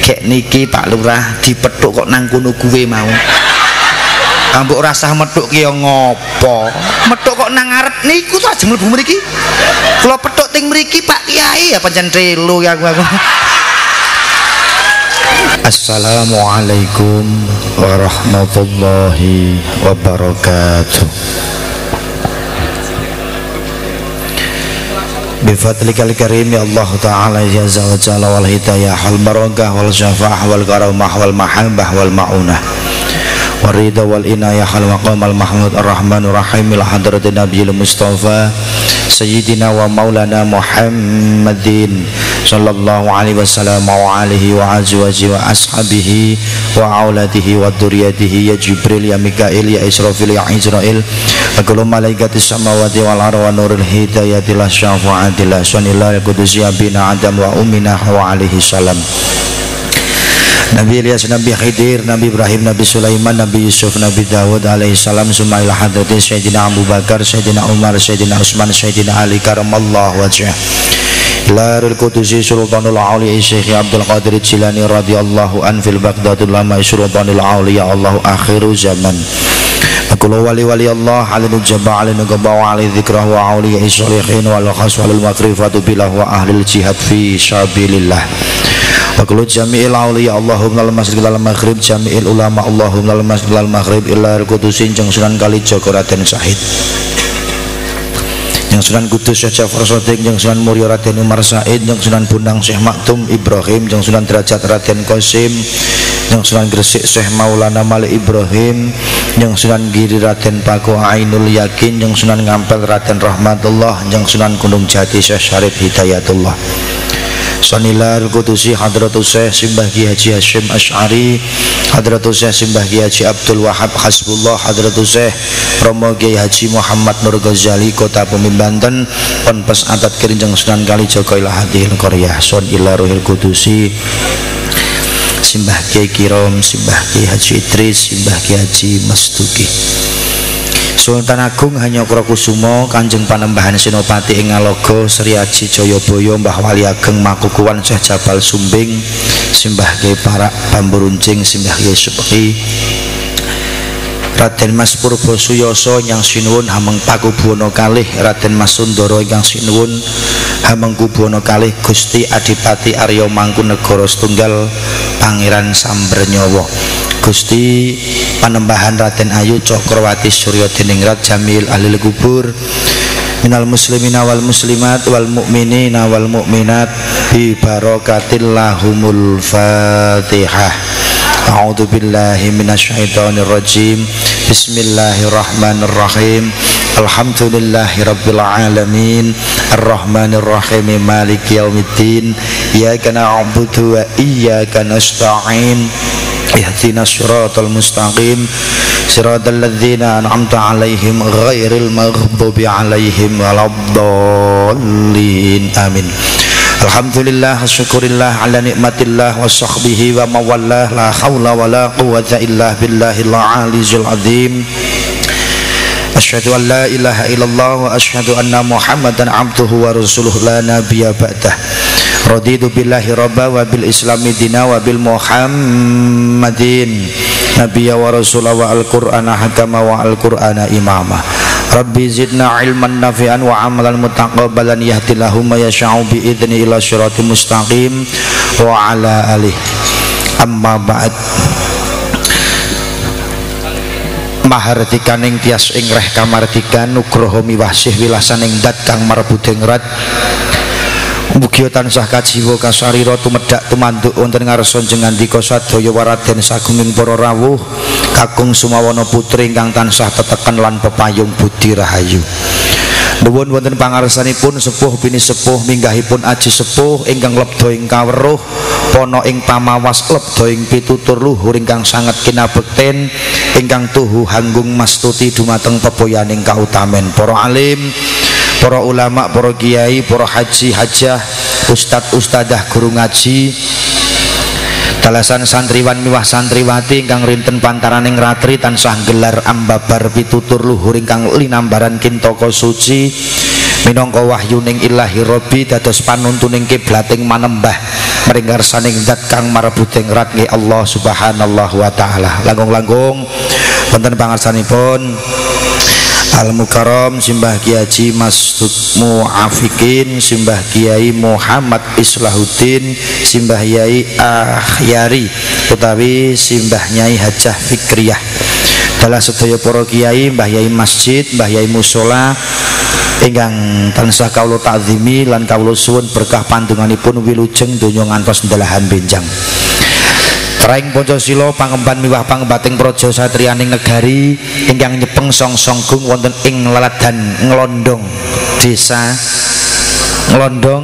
gek niki Pak Lurah dipethuk kok nang kono kuwe mau. Ambok rasah metuk ki yo ngopo? Metuk kok nang ngarep niku to ajeng mlebu mriki. Kula petuk ting mriki Pak Kiai ya pancen trelu ya aku. Assalamualaikum warahmatullahi wabarakatuh. Bifadlikal karim ya Allah Ta'ala jazza wa jalla wal hidayah wal barakah wal syafa'ah wal karamah wal mahabbah wal ma'unah warida wal inayah wal maqam al mahmud ar-rahmanur rahim ila hadratin nabiyil mustafa sayyidina wa maulana Muhammadin sallallahu alaihi wasallam wa alihi wa azwajihi wa ashabihi wa auladihi wa dzurriyyatihi ya Jibril ya Mikail ya Israfil ya Israil akulu malaikatis samawati wal ardi wa nurul hidayati la syafa'ati la sunillah qudusi abina adam wa ummina wa alaihi salam. Nabi Ilyas, Nabi Khidir, Nabi Ibrahim, Nabi Sulaiman, Nabi Yusuf, Nabi Dawud alaihi salam. Sumaila hadratin Sayyidina Abu Bakar, Sayyidina Umar, Sayyidina Utsman, Sayyidina Ali karamallahu wajhah. Larul Qudusi Sultanul Auliya Syekh Abdul Qadir Jilani radhiyallahu an fil Baghdadul lama Sultanul Auliya Allahu akhiru zaman. Aqulu wali Allah alil jaba alil nugaba wa alil dzikrah wa auliya sholihin wal khas wal makrifatu bilah wa ahlil jihad fi sabilillah. Aqulu jami'il auliya Allahumma al masjid al maghrib jami'il ulama Allahumma al masjid al maghrib illa al qudusin jeng Sunan Kalijaga Raden Syahid yang Sunan Kudus Syekh Ja'far Shadiq, yang Sunan Muria Raden Umar Said, yang Sunan Bonang Syekh Maktum Ibrahim, yang Sunan Derajat Raden Qasim, yang Sunan Gresik Syekh Maulana Malik Ibrahim, yang Sunan Giri Raden Paku Ainul Yakin, yang Sunan Ngampel Raden Rahmatullah, yang Sunan Gunung Jati Syekh Syarif Hidayatullah. Sanilal Qudusi Hadratus Syekh Simbah Ki Haji Hashim Asy'ari, Hadratus Syekh Simbah Ki Haji Abdul Wahab Hasbullah, Hadratus Syekh Romo Kiai Haji Muhammad Nur Ghazali Kota Bumi Banten, Ponpes Atat Kirinjeng Sunan Kalijaga ila hadhil qaryah. Sanilal Ruhil Qudusi Simbah Kiai Kirom, Simbah Kiai Haji Idris, Simbah Kiai Haji Mastuki. Sultan Agung Hanyokrokusumo Kanjeng Panembahan Senopati ing Ngalogo Sri Aji Jayabaya Mbah Wali Ageng Makukuwan Syekh Jabal Sumbing, Simbah Kiai Parak Bamburuncing, Simbah Kiai Sepehi Raden Mas Purbo Suyoso yang sinuwun Hameng Pakubuwana kalih, Raden Mas Sundoro yang sinuwun Hameng Kubuwana kalih, Gusti Adipati Arya Mangkunegara Setunggal Pangeran Sambernyawa, Gusti Panembahan Raden Ayu Cokrawati Surya Diningrat Jamil Ahlil Kubur minal muslimina wal muslimat wal mu'minina wal mu'minat bi barakatil lahumul Fatihah. A'udzu billahi minasyaitonir rajim. Bismillahirrahmanirrahim. Alhamdulillahi rabbil alamin. Arrahmanir rahim. Maliki yaumiddin. Iyyaka na'budu wa iyyaka nasta'in. Ihdinas siratal mustaqim. Siratal ladzina an'amta 'alaihim ghairil maghdubi 'alaihim waladdallin. Amin. Alhamdulillah, syukurillah ala nikmatillah wa sahbihi wa mawallah, la hawla wa la quwwata illa billahil aliyyil azim. Asyhadu an la ilaha illallah wa asyhadu anna Muhammadan abduhu wa rasuluh la nabiyya ba'dah. Raditu billahi rabba wa bil islami dina wa bil muhammadin nabiyya wa rasulah wa al-qur'ana hakama wa al-qur'ana imama. Rabbi zidna ilman nafi'an wa amalan mutaqabbalan yahdillahu ma yasha'u bi idzni ila syiratim mustaqim wa ala alihi. Amma ba'd. Mahartikaning tias ing reh kamartikan nugroho miwasih wilasaning dat kang marbuding rat. Mugi tansah kajiwa kasarira tumedak tumanduk wonten ngarsa njengandika sadaya waraden sagunging para rawuh kakung sumawana putri ingkang tansah teteken lan pepayung budi rahayu. Nuwun wonten pangarsanipun sepuh bini sepuh minggahipun aji sepuh ingkang lebda ing kaweruh pono ing pamawas lebda ing pitutur luhur ingkang sanget kinabekten ingkang tuhu hanggung mastuti dumateng pepoyaning kautamen para alim, para ulama, para kiai, para haji hajah, ustad ustadah guru ngaji, dalasan santriwan miwah santriwati ingkang rinten pantaraning ratri tansah gelar ambabar pitutur luhur ingkang linambaran kintaka suci minangka wahyuning ilahi rabbi dados panuntuning kiblating manembah maring ngarsaning zat kang marebuting rat nggih Allah subhanahu wa ta'ala. Langkung-langkung wonten pangarsanipun Al-Mukarram Simbah Kiai Haji Mastud Muafikin, Simbah Kiai Muhammad Islahuddin, Simbah Yai Akhyari utawi Simbah Nyai Hajah Fikriyah. Dalah sedaya para kiai, Mbah Yai Masjid, Mbah Yai Musola ingkang tansah kawula takzimi lan kawula suwun berkah pandunganipun wilujeng donya ngantos ndalahan benjang. Raing Pancasila pangemban miwah pangembating praja satriyaning negari ingkang nyepeng song-songgung wonten ing laladan Nglondong, desa Nglondong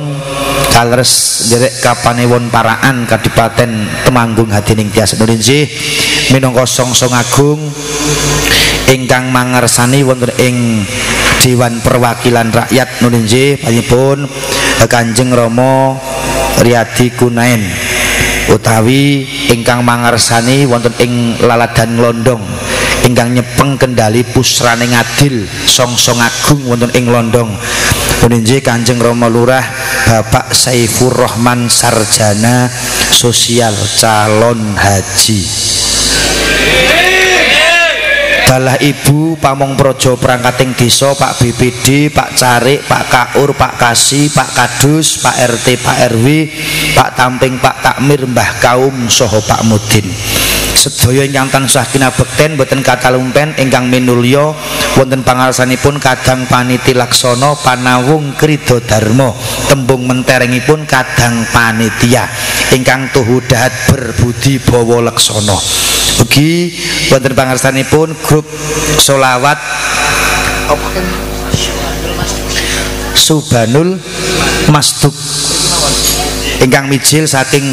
kaleres nderek Kapanewon Paraan Kadipaten Temanggung Hadining Tias Indonesia minangka song-song agung ingkang mangersani wonten ing Dewan Perwakilan Rakyat Indonesia panjenenganipun Kanjeng Rama Riyadi Kunaen utawi ingkang mangersani wonten ing laladan Nglondong ingkang nyepeng kendali pusraning adil song-song agung wonten ing Nglondong punika Kanjeng Rama Lurah Bapak Saifur Rahman Sarjana Sosial calon haji. Dalah Ibu Pamong Projo perangkating desa, Pak BPD, Pak Carik, Pak Kaur, Pak Kasi, Pak Kadus, Pak RT, Pak RW, Pak Tamping, Pak Takmir, Mbah Kaum saha Pak Mudin. Sedaya ingkang tansah kinabekten boten katalumpen ingkang minulya wonten pangarsanipun Kadang Paniti Laksana Panawung Krida Dharma, tembung menterengipun Kadang Panitia ingkang tuhu dahat berbudi bawa laksana. Ugi wonten pangarsanipun grup solawat Subhanul Masduk ingkang mijil saking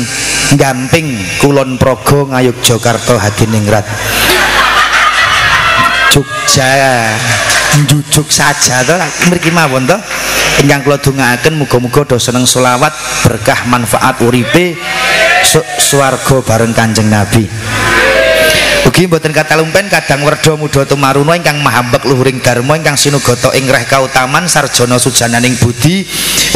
Gamping Kulon Progo Ngayogyakarta Hadiningrat Jogja njujuk saja to mriki mawon to ingkang kula dongaaken muga-muga do seneng selawat berkah manfaat uripe swarga bareng Kanjeng Nabi. Ugi mboten katalumpen Kadang Werda Muda Tumaruna ingkang mahambek luhuring dharma ingkang sinugata ing reh kautaman sarjana sujananing budi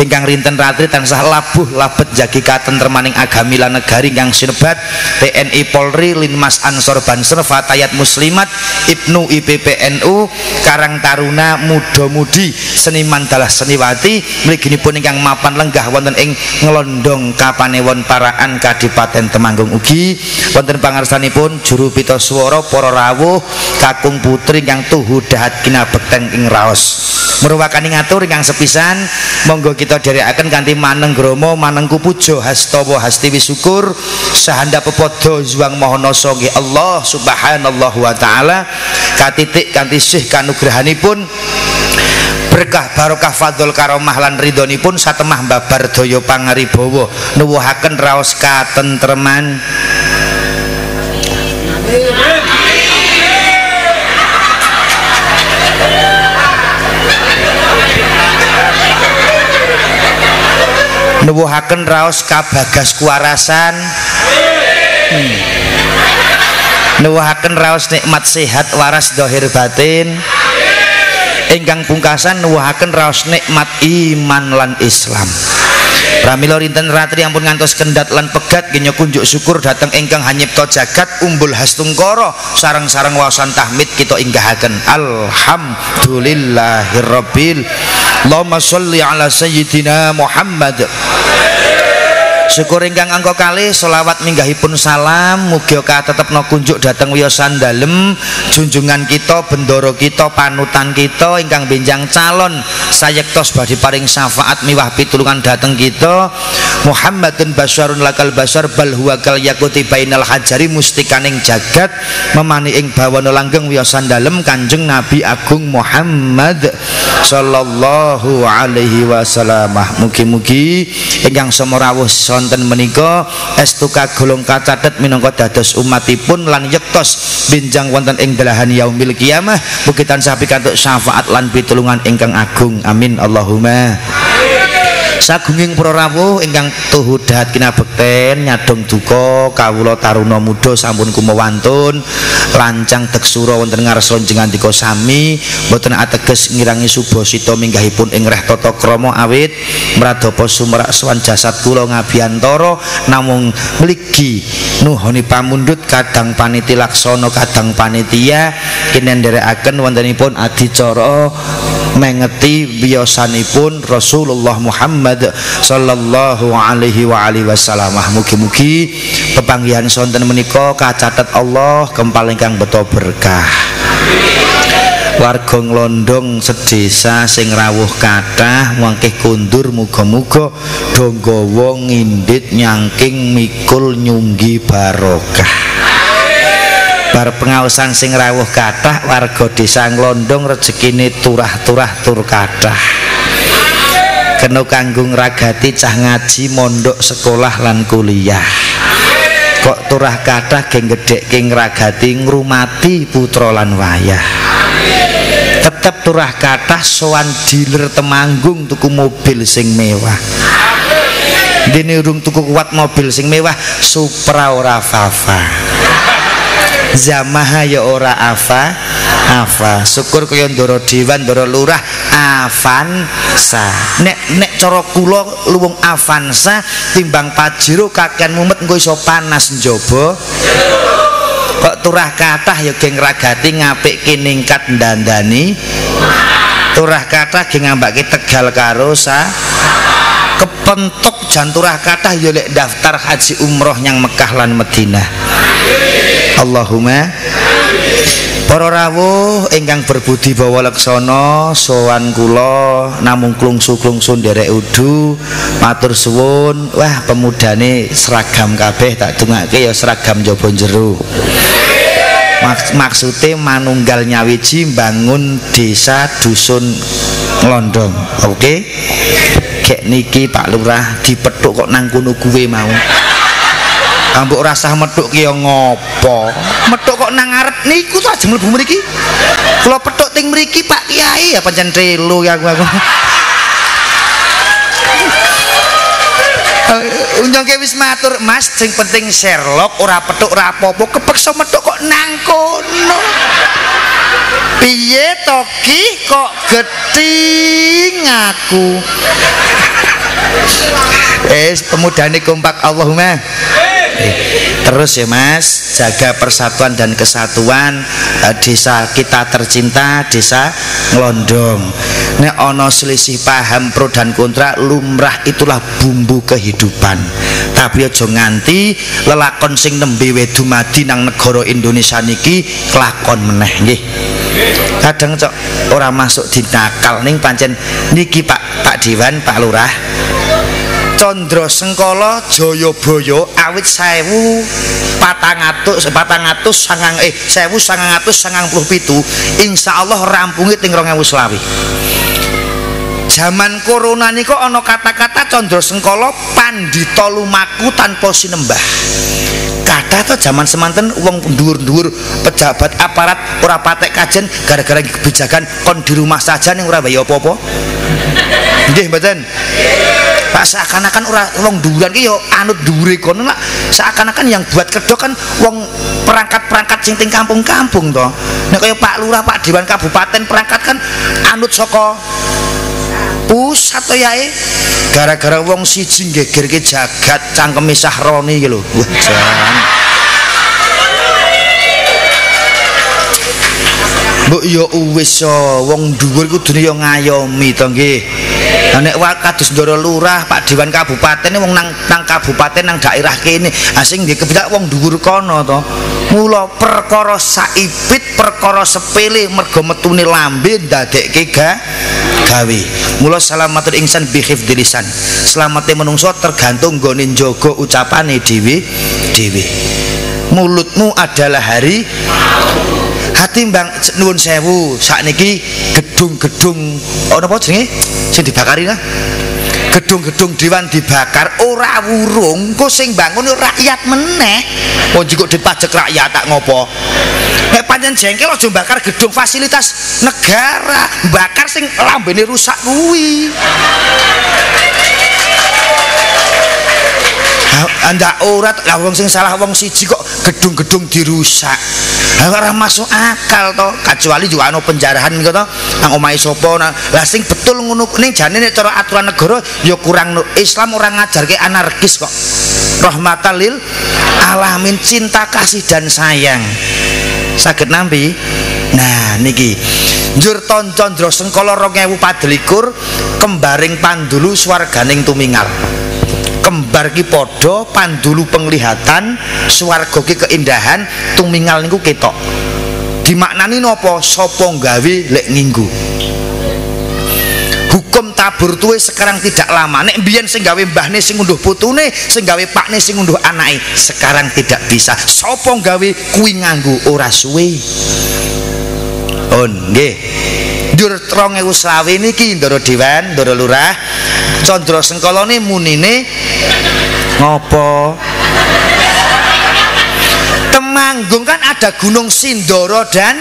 ingkang rinten ratri tansah labuh labet jagi katentremaning agami lan negari ingkang sinebat TNI Polri Linmas Ansor Banser Fatayat Muslimat Ibnu IPPNU Karang Taruna Muda Mudi Seniman Dalah Seniwati mliginipun ingkang mapan lenggah wonten ing Nglondong Kapanewon Paraan Kadipaten Temanggung. Ugi wonten pangarsanipun juru pita swara para rawuh kakung putri ingkang tuhu dahat kinabekten ing raos. Merwakani ngatur ingkang sepisan monggo kita dherekaken kanthi maneng grama manengku puja hastawa hasti wisukur sahanda pepodo juang mahanasa nggih Allah subhanahu wa ta'ala katitik kanthi sih kanugrahanipun berkah barokah fadhol karomah lan ridhonipun satemah babar daya pangaribawa nuwuhaken raos katentreman. Nuwuhaken raos kabagas kuwarasan, nuwuhaken raos nikmat sehat waras dohir batin, ingkang pungkasan nuwuhaken raos nikmat iman lan Islam. Pramila rinten ratri ampun ngantos kendhat lan pegat genya kunjuk syukur dhateng ingkang hanyipta jagat umbul hastungkara sareng-sareng waosan tahmid kita inggahaken alhamdulillahirabbil Allahumma sholli ala sayyidina Muhammad. Syukur ingkang angka kalih selawat minggahipun salam mugi katetepna kunjuk dhateng wiyosan dalem junjungan kita bendoro kita panutan kita ingkang benjang calon sayektos badhe paring syafaat miwah pitulungan dhateng kita Muhammadun basyarun lakal basyar bal huwa kal yakuti bainal hajari mustikaning jagat memani ing bawana langgeng wiyosan dalem Kanjeng Nabi Agung Muhammad sallallahu alaihi wasallam. Mugi-mugi ingkang semorawuh sonten menika estu kagolong kacatet minangka dados umatipun lan yektos benjang wonten ing dalahan yaumil kiamah mugi tansah pikantuk syafaat lan pitulungan ingkang agung amin Allahumma. Sagunging para rawuh ingkang tuhu dahat kinabekten nyadong duka kawula taruna muda sampun kumawantun lancang deksura wonten ngarsa njengandika sami boten ateges ngirangi subasita minggahipun ing reh tata krama awit mradapa sumerak sowan jasad kula ngabiyantara namung mligi nuhoni pamundhut kadang paniti laksana kadang panitia kinenderekaken wontenipun adicara mengeti biyosanipun Rasulullah Muhammad sallallahu alaihi wasallam. Mugi-mugi pepanggihan sonten menika kacatet Allah kempal ingkang beto berkah. Warga nglondong sedesa sing rawuh kathah mangke kundur muga-muga do nggawa ngindit nyangking mikul nyunggi barokah. Bar pengaosan sing rawuh kathah warga desa nglondong rezekine turah-turah tur kathah. Kena kanggo ngragati cah ngaji mondok sekolah lan kuliah. Kok turah kathah geng gedhekke ngragati ngrumati putra lan wayah. Tetep turah kathah sowan dealer Temanggung tuku mobil sing mewah. Dene urung tuku kuat mobil sing mewah Supra ora Fafa. Zamaha ya ora Afa syukur kaya Ndara Dewan Ndara Lurah Avanza nek cara kula luwung Avanza timbang Pajero kakean mumet engko iso panas njaba kok turah kathah ya geng ragati ngapikke ningkat ndandani turah kathah geng ngambake Tegal karo kepentok jan turah kathah ya lek daftar haji umroh nyang Mekah lan Madinah. Allahumma para rawuh ingkang berbudi bawa laksana sowan kula namung klungsu-klungsu nderek udu matur suwun. Wah pemudane seragam kabeh tak dongake ya seragam njaba jero. Maksude manunggal nyawiji bangun desa dusun Nglondong. Oke. Gek niki Pak Lurah dipethuk kok nang kono kuwe mau. Ambuk rasah metuk ki ya ngopo? Metuk kok nang ngarep niku to ajeng mlebu mriki. Kula petuk ting mriki Pak Kiai ya pancen trelo ya aku. Unjongke wis matur Mas sing penting Sherlock ora petuk ora apa-apa kepeksa metuk kok nang kono. Piye to ki kok gething aku. Pemudane kompak Allahumma. Terus ya Mas, jaga persatuan dan kesatuan desa kita tercinta, desa Nglondong. Nek ana selisih paham pro dan kontra lumrah itulah bumbu kehidupan. Tapi aja nganti lelakon sing nembe wedumadi nang negara Indonesia niki kelakon meneh nggih. Kadang cok ora masuk dinakal ning pancen niki Pak Dewan, Pak Lurah. Condro Sengkala Jayabaya awit 1997 insyaallah rampunge ting 2020. Zaman corona niku ana kata-kata Condro Sengkala pandhita lumaku tanpa sinembah. Kata to zaman semanten wong dhuwur-dhuwur pejabat aparat ora patek kajen gara-gara kebijakan kon di rumah saja ning ora bayar apa-apa. Nggih mboten? Pak seakan-akan ora wong dhuwuran ki ya anut dhuwure kono lah. Seakan-akan yang buat kedok kan wong perangkat-perangkat sing ting kampung-kampung to. Nek kaya Pak Lurah, Pak Dewan Kabupaten perangkat kan anut saka pusat to yae. Gara-gara wong siji gegerke jagat cangkeme Sahroni iki lho. Wah jan. Mbok ya wis wong dhuwur kudune ya ngayomi to nggih. Lah nek kados Ndara Lurah, Pak Dewan Kabupaten wong nang kabupaten nang daerah kene, asing nggih kebidak wong dhuwur kono to. Mula perkara saipit, perkara sepele mergo metune lambe ndadekke gawe. Mula salamatul insan bi hifdzil lisan. Slamate manungsa tergantung nggone njaga ucapane dhewe. Mulutmu adalah hari hati mbang nuwun sewu sakniki gedung-gedung ana apa jenenge sing dibakari nah gedung-gedung dewan dibakar ora wurung kok sing bangun rakyat meneh kok jiko dipajak rakyat tak ngopo nek pancen jengkel aja bakar gedung fasilitas negara bakar sing lambene rusak kuwi Ndak ora lah wong sing salah wong siji kok gedung-gedung dirusak. Ora masuk akal to, kecuali juga ana penjarahan niku to, nang omahe sapa. Lah sing betul ngono ning jane nek cara aturan negara ya kurang Islam ora ngajarke anarkis kok. Rahmatan lil alamin, cinta kasih dan sayang. Saged nampi. Nah niki njur taun Candra Sengkala 2024 kembaring Pandulu swarganing tumingal. Kembar ki padha, Pandulu penglihatan, swarga ki keindahan, tumingal niku ketok. Dimaknani napa? Sapa gawe lek nginggu. Hukum tabur tuwe sekarang tidak lama. Nek mbiyen sing gawe mbahne sing ngunduh putune, sing gawe pakne sing ngunduh anake, sekarang tidak bisa. Sapa gawe kuwi nganggo ora suwe. Oh nggih. Njur 2020 niki Ndara Dewan, Ndara Lurah, Candra Sengkala ne munine ngopo? Temanggung kan ada Gunung Sindoro dan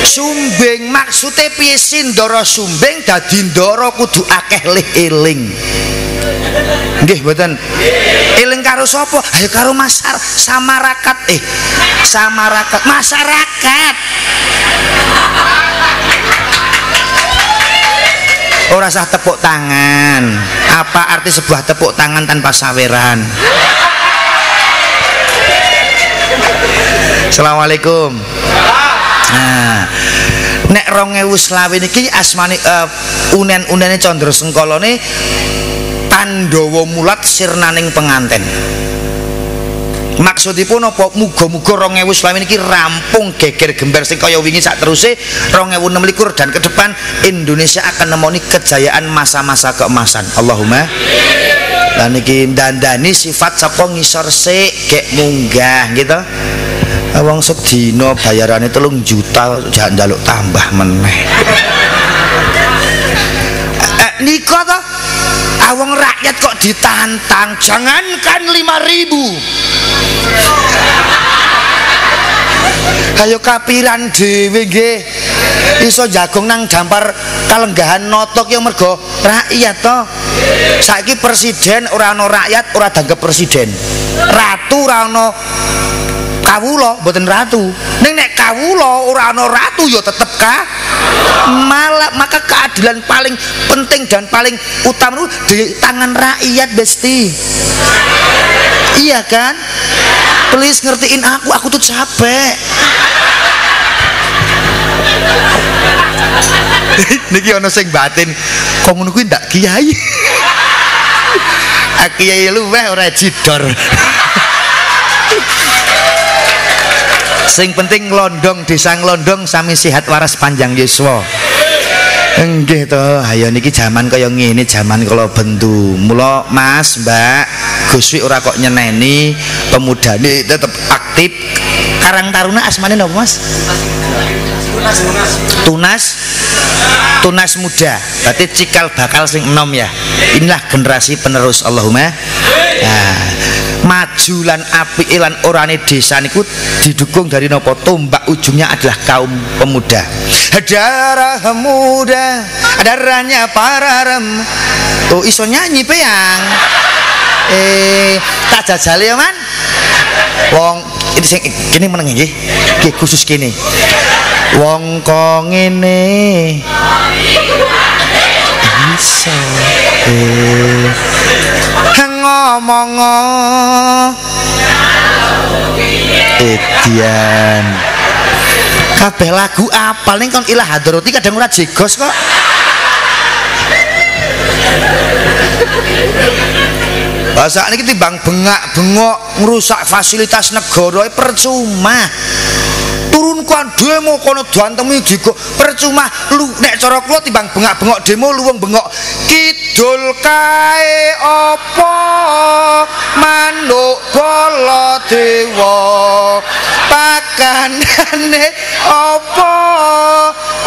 Sumbing. Maksudnya piye Sindoro Sumbing dadi Ndara kudu akeh eling. Nggih mboten. Eling karo sapa? Ayo karo samarakat masyarakat. Ora sah tepuk tangan. Apa arti sebuah tepuk tangan tanpa saweran? Assalamualaikum. Nah, nek 2020 niki asmane unen-unene Candra Sengkala ne Pandhawa mulat sirnaning penganten. Maksudipun apa? Muga-muga 2020 niki rampung geger gembar sing kaya wingi sak teruse 2026 dan ke depan Indonesia akan nemoni kejayaan masa-masa keemasan. Allahumma. Lah niki dandani sifat sapa ngisor sik gek munggah gitu. Wong sedina bayarane 3 juta jak njaluk tambah meneh. Nika to awong rakyat kok ditantang, jangankan 5.000. Ayo kapiran dhewe nggih iso jagong nang dampar kalenggahan notok yang mergo rakyat to. Saiki presiden ora ana rakyat ora dianggap presiden. Ratu ora ana kawula mboten ratu. Ning nek kawula ora ana ratu ya tetep malah. Maka keadilan paling penting dan paling utama di tangan rakyat, Besti. Iya kan? Please ngertiin aku tuh capek. Niki ana sing batin kok ngono kuwi ndak kiai. Kiai luweh ora jidor. Sing penting nglondong, desa nglondong sami sehat waras panjang yuswa. Nggih to, ayo niki jaman kaya ngene, jaman kala bendu. Mula Mas, Mbak, Guswi ora kok nyeneni, pemudane tetep aktif. Karang Taruna asmane napa, Mas? Tunas muda. Berarti cikal bakal sing enom ya. Inilah generasi penerus. Allahumma. Nah, maju lan apike lan orane desa niku didukung dari napa? Tombak ujungnya adalah kaum pemuda. Darah muda, darahnya para rem. Oh iso nyanyi peyang. Tak jajal ya man. Wong ini sing kene meneng nggih. Nggih khusus kene. Wong kok ngene. Iso. Ngomong Edian kabeh lagu apal ning kon Ilah Hadrati kadang ora jegos kok. Bahasa niki timbang bengak-bengok ngrusak fasilitas negara percuma. Turunkan demo kono diantemi digo percuma lu nek cara kula timbang bengak-bengok demo luwung bengok kidul kae apa manuk bala dewa pakanane apa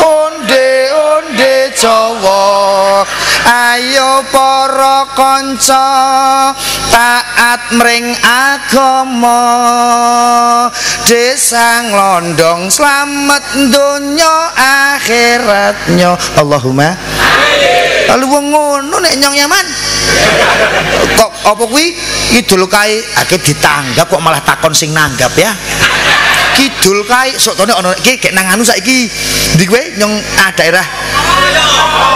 onde-onde Jawa ayo para kanca taat mring agama desa nglondong slamet donya akhiratnya Allahumma amin. Lalu wong ngono nek nyong Yaman kok apa kuwi kidul kae akeh ditanggap kok malah takon sing nanggap ya kidul kae sok tone ana iki gek nang anu saiki ndi kowe nyong daerah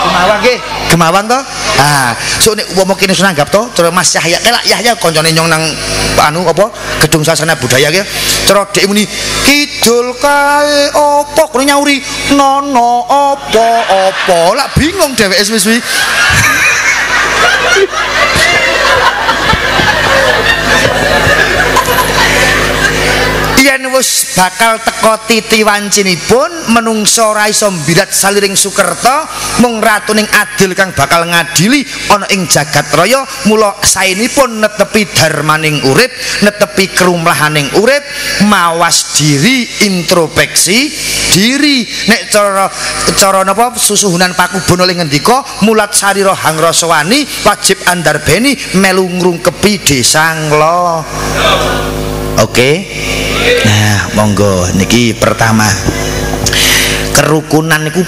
Gemawan nggih Gemawan to sok nek umpama kene nanggap to cara Mas Yahya kelak Yahya kancane nyong nang anu apa gedung sasana budaya ki cara dhek muni kidul kae apa kono nyauri nono apa lak bingung dheweke suwi-suwi yen wis bakal teko titi wancinipun menungso ora iso mbirat saliring sukerta mung ratuning adil kang bakal ngadili ana ing jagat raya mula saenipun netepi darmaning urip netepi kerumlahaning urip mawas diri introspeksi diri nek cara napa susuhunan pakubono ling ngendika mulat sarira hangrasawani wajib andarbeni melu ngrungkepi desa nglo oke. Nah, monggo niki pertama. Kerukunan niku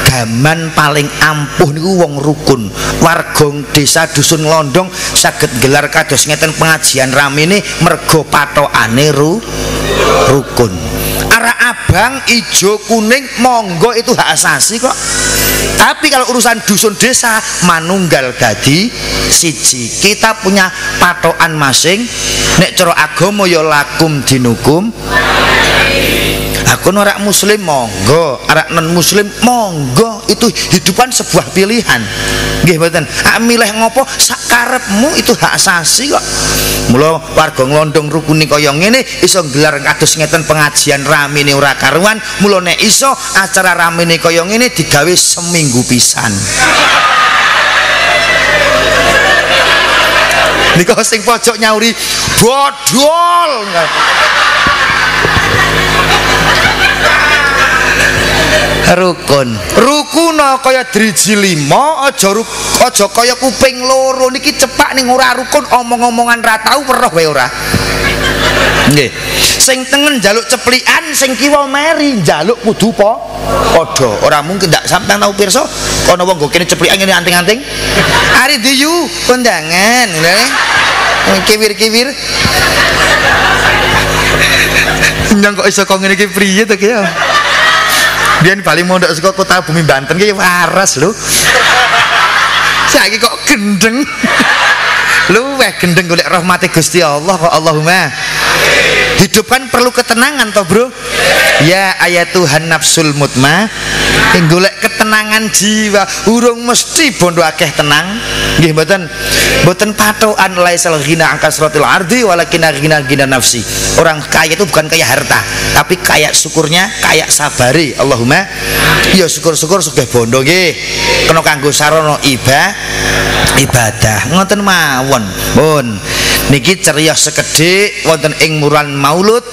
gaman paling ampuh niku wong rukun. Warga desa dusun Londong saged gelar kados ngeten pengajian ramene mergo patokane rukun. Arah abang, ijo, kuning, monggo itu hak asasi kok. Tapi kalau urusan dusun desa manunggal dadi siji. Kita punya patokan masing. Nek cara agama ya lakum dinukum. Aku ora muslim monggo, ora non muslim monggo, itu hidupan sebuah pilihan. Nggih mboten. Milih ngopo sakarepmu itu hak asasi kok. Mula warga nglondong rukuni kaya ngene iso gelar kados ngeten pengajian ramene ora karuan. Mula nek iso acara ramene kaya ngene digawe seminggu pisan. Nika sing pojok nyauri bodol. Rukuna kaya driji 5 aja kaya kuping loro niki cepak ning ora rukun omong-omongan ra tau weruh wae ora. Nggih. Sing tengen njaluk ceplikan, sing kiwa meri njaluk kudu padha. Ora mungkin ndak sampeyan tau pirsa kono wong go kene ceplikan ngene anting-anting. Ari diyu kondangan, ngene. Kiwir-kiwir. Nyang kok iso kok ngene iki priye to ki ya? Biyen bali mondok saka kota Bumi Banten ki waras lho. Saiki kok gendeng. Luweh gendeng golek rahmate Gusti Allah kok Allahumma. Hidup kan perlu ketenangan toh bro. Ya ayatuhan nafsul mutma golek ketenangan jiwa urung mesti bondo akeh tenang nggih mboten patokan laisal ghina angkasratil ardi walakin ghina nafsi. Orang kaya itu bukan kaya harta tapi kaya syukurnya kaya sabari Allahumma. Ya syukur-syukur sugih bondo nggih kena kanggo sarana ibadah ngoten mawon pun. Niki ceria sekedhik wonten ing muran Maulud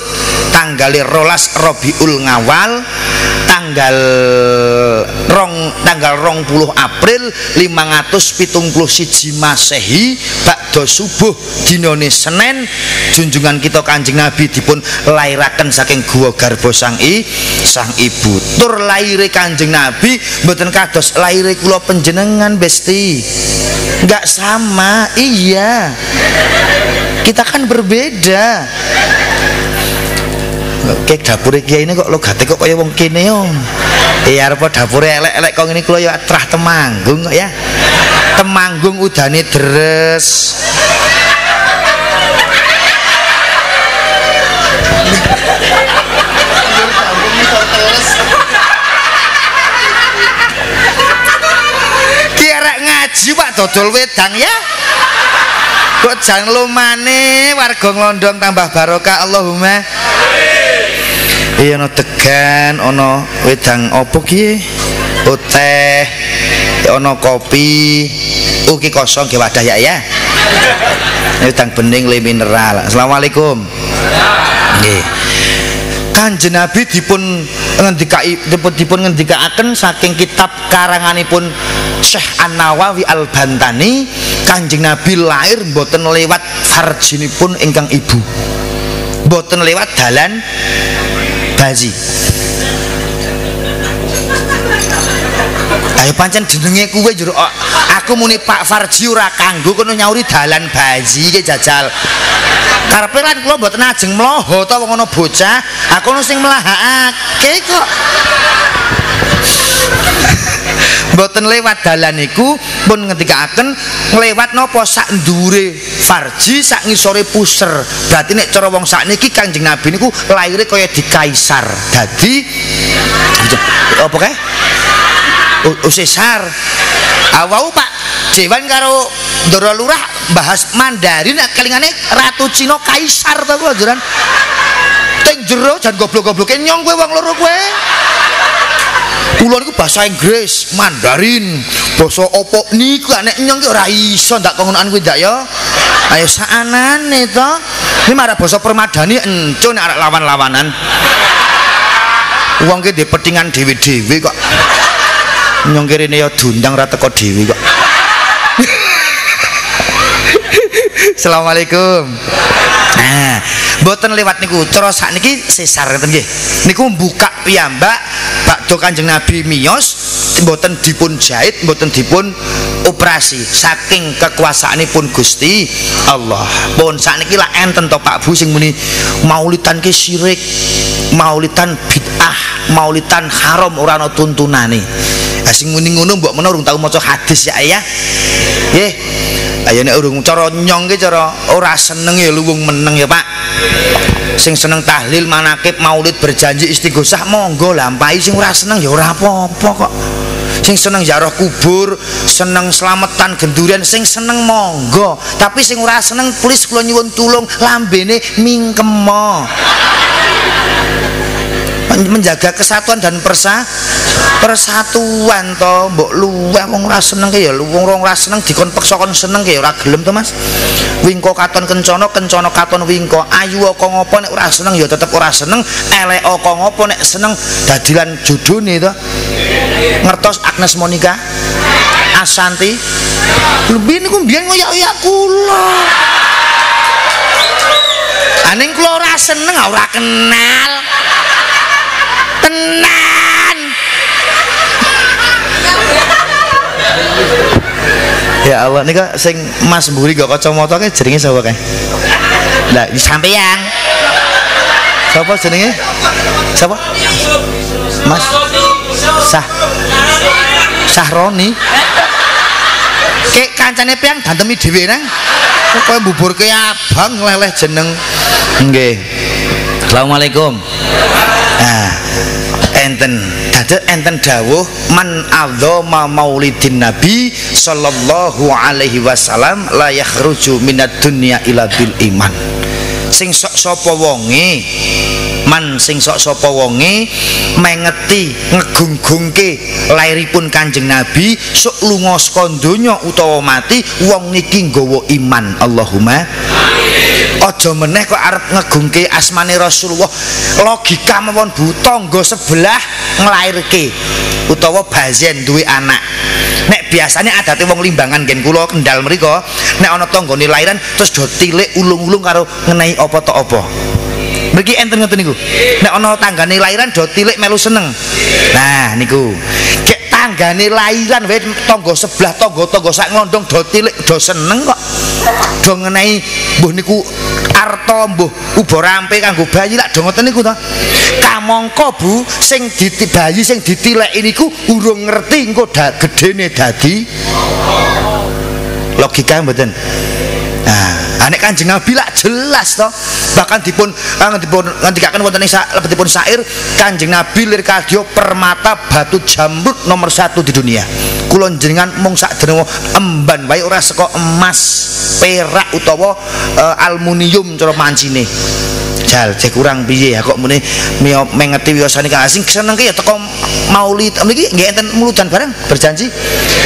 tanggal 12 Rabiul Ngawal tanggal 20 April 571 Masehi bakda subuh dinane Senin junjungan kita Kanjeng Nabi dipun lairaken saking guwa garba sang ibu. Tur laire Kanjeng Nabi mboten kados laire kula panjenengan Besti. Enggak sama. Iya. Kita kan berbeda. Kek dapure kiai ini kok logate kok kaya wong kene yo. Arep dapure elek-elek kok ngene kula yo trah Temanggung kok ya. Temanggung udane deres. Ki arek ngaji Pak dodol wedang ya. Kok jan lumane warga nglondong tambah barokah Allahumma. Iya ana degan, ana wedang opo ki? Teh, ana kopi. Ki kosong ki wadah ya ya. Wedang bening le mineral. Assalamualaikum. Nggih. Kanjeng Nabi dipun dipun ngendikaaken saking kitab karanganipun Syekh An-Nawawi Al-Bantani, Kanjeng Nabi lahir mboten lewat farjinipun ingkang ibu, mboten lewat dalan bayi. Ayo pancen jenenge kuwe jero aku muni Pak Farji ora kanggo kono nyauri dalan bayi iki jajal. Karepe lan kula mboten ajeng mloho ta wong ana bocah, aku ono sing mlahake kok. Mboten lewat dalan niku pun ngendikaaken nglewat napa sak ndure farji sak ngisore puser. Berarti nek cara wong sakniki Kanjeng Nabi niku laire kaya dikaisar. Dadi apa kae? Sesar. Awau Pak Dewan karo Ndara Lurah bahas Mandarin kelingane Ratu Cina kaisar ta kula jaran. Teng jero jan goblok-gobloke nyong kowe wong loro kowe. Kula niku bahasa Inggris, Mandarin, basa opo niku nek nyong ki ora iso ndak kongonan kuwi ndak ya. Ayo saanane to. Ini marah basa permadani enco nek arek lawan-lawanan. Wong ki ndek petingan dhewe-dhewe kok. Nyong kene ya dundang ra teko dhewe kok. Assalamualaikum. Nah, mboten lewat niku cara sakniki sesar ngeten nggih. Niku buka piyambak bakdo Kanjeng Nabi miyos mboten dipun jahit, mboten dipun operasi saking kekuasaanipun Gusti Allah. Pun sakniki lak enten to Pak Bu sing muni maulidan ki syirik, maulidan bid'ah, maulidan haram ora ana tuntunane. Lah sing muni ngono mbok menawa urung tau maca hadis ya ya. Nggih. Ayo nek urung cara nyong ki cara ora seneng ya luwung meneng ya Pak. Sing seneng tahlil manakib maulid berjanji istighosah monggo lampahi, sing ora seneng ya ora apa-apa kok. Sing seneng ziarah kubur, seneng slametan gendurian, sing seneng monggo. Tapi sing ora seneng please kula nyuwun tulung lambene mingkemo. Menjaga kesatuan dan persatuan to mbok luweh wong ora seneng ke ya wong ora seneng dikon peksa kon seneng ke ya ora gelem to Mas. Wingko katon kencana, kencana katon wingko, ayu kok ngopo nek ora seneng ya tetep ora seneng, elek kok ngopo nek seneng dadilan jodone to. Ngertos Agnes Monica Ashanti lebih niku mbiyen ngoyak-oyak kula. Aning kula ora seneng ora kenal. Tenan. Ya Allah nika sing Mas Mburi gak kacamata ke jenenge sapa kae? Lah sampeyan. Sapa jenenge? Sapa? Mas Sahroni. Kek kancane piyang dantemi dhewe nang. Kowe mbuburke abang leleh jeneng. Nggih. Assalamualaikum. Nah, enten dawuh man adzama maulidin nabi sallallahu alaihi wasallam la yakhruju minad dunya ila bil iman. Sing sok sapa wonge mengeti ngegunggungke lairipun Kanjeng Nabi sok lunga saka donya utawa mati wong niki nggawa iman. Allahumma aja meneh kok arep ngegungke asmane Rasulullah. Logika mawon Bu, tangga sebelah nglairke utawa bazen duwe anak. Nek biasanya adate wong Limbangan gen kula Kendal mriku, nek ana tanggane lairan terus do tilik ulung-ulung karo ngenai apa tok apa. Mriki enten ngoten niku. Nek ana tanggane lairan do tilik melu seneng. Nah niku. Gek tanggane lairan wae tangga sebelah tangga-tangga sak nglondong do tilik do seneng kok. Do ngenai mbuh niku arta mbuh uba rampe kanggo bayi lak do ngoten niku to. Kamangka Bu sing bayi sing ditileki niku urung ngerti engko gedene dadi logika mboten. Nah, nek Kanjeng Nabi lak jelas to. Bahkan dipun ngendikaken wonten ing lebetipun syair Kanjeng Nabi lir kadya permata batu jamrud nomor 1 di dunia. Kula jenengan mung sak denenge emban wae ora saka emas, perak utawa aluminium cara mancine. Jal cek kurang piye ya kok muni mengeti wiosane Kang Asing senengke ya teko maulid mriki nggih enten muludan bareng berjanji.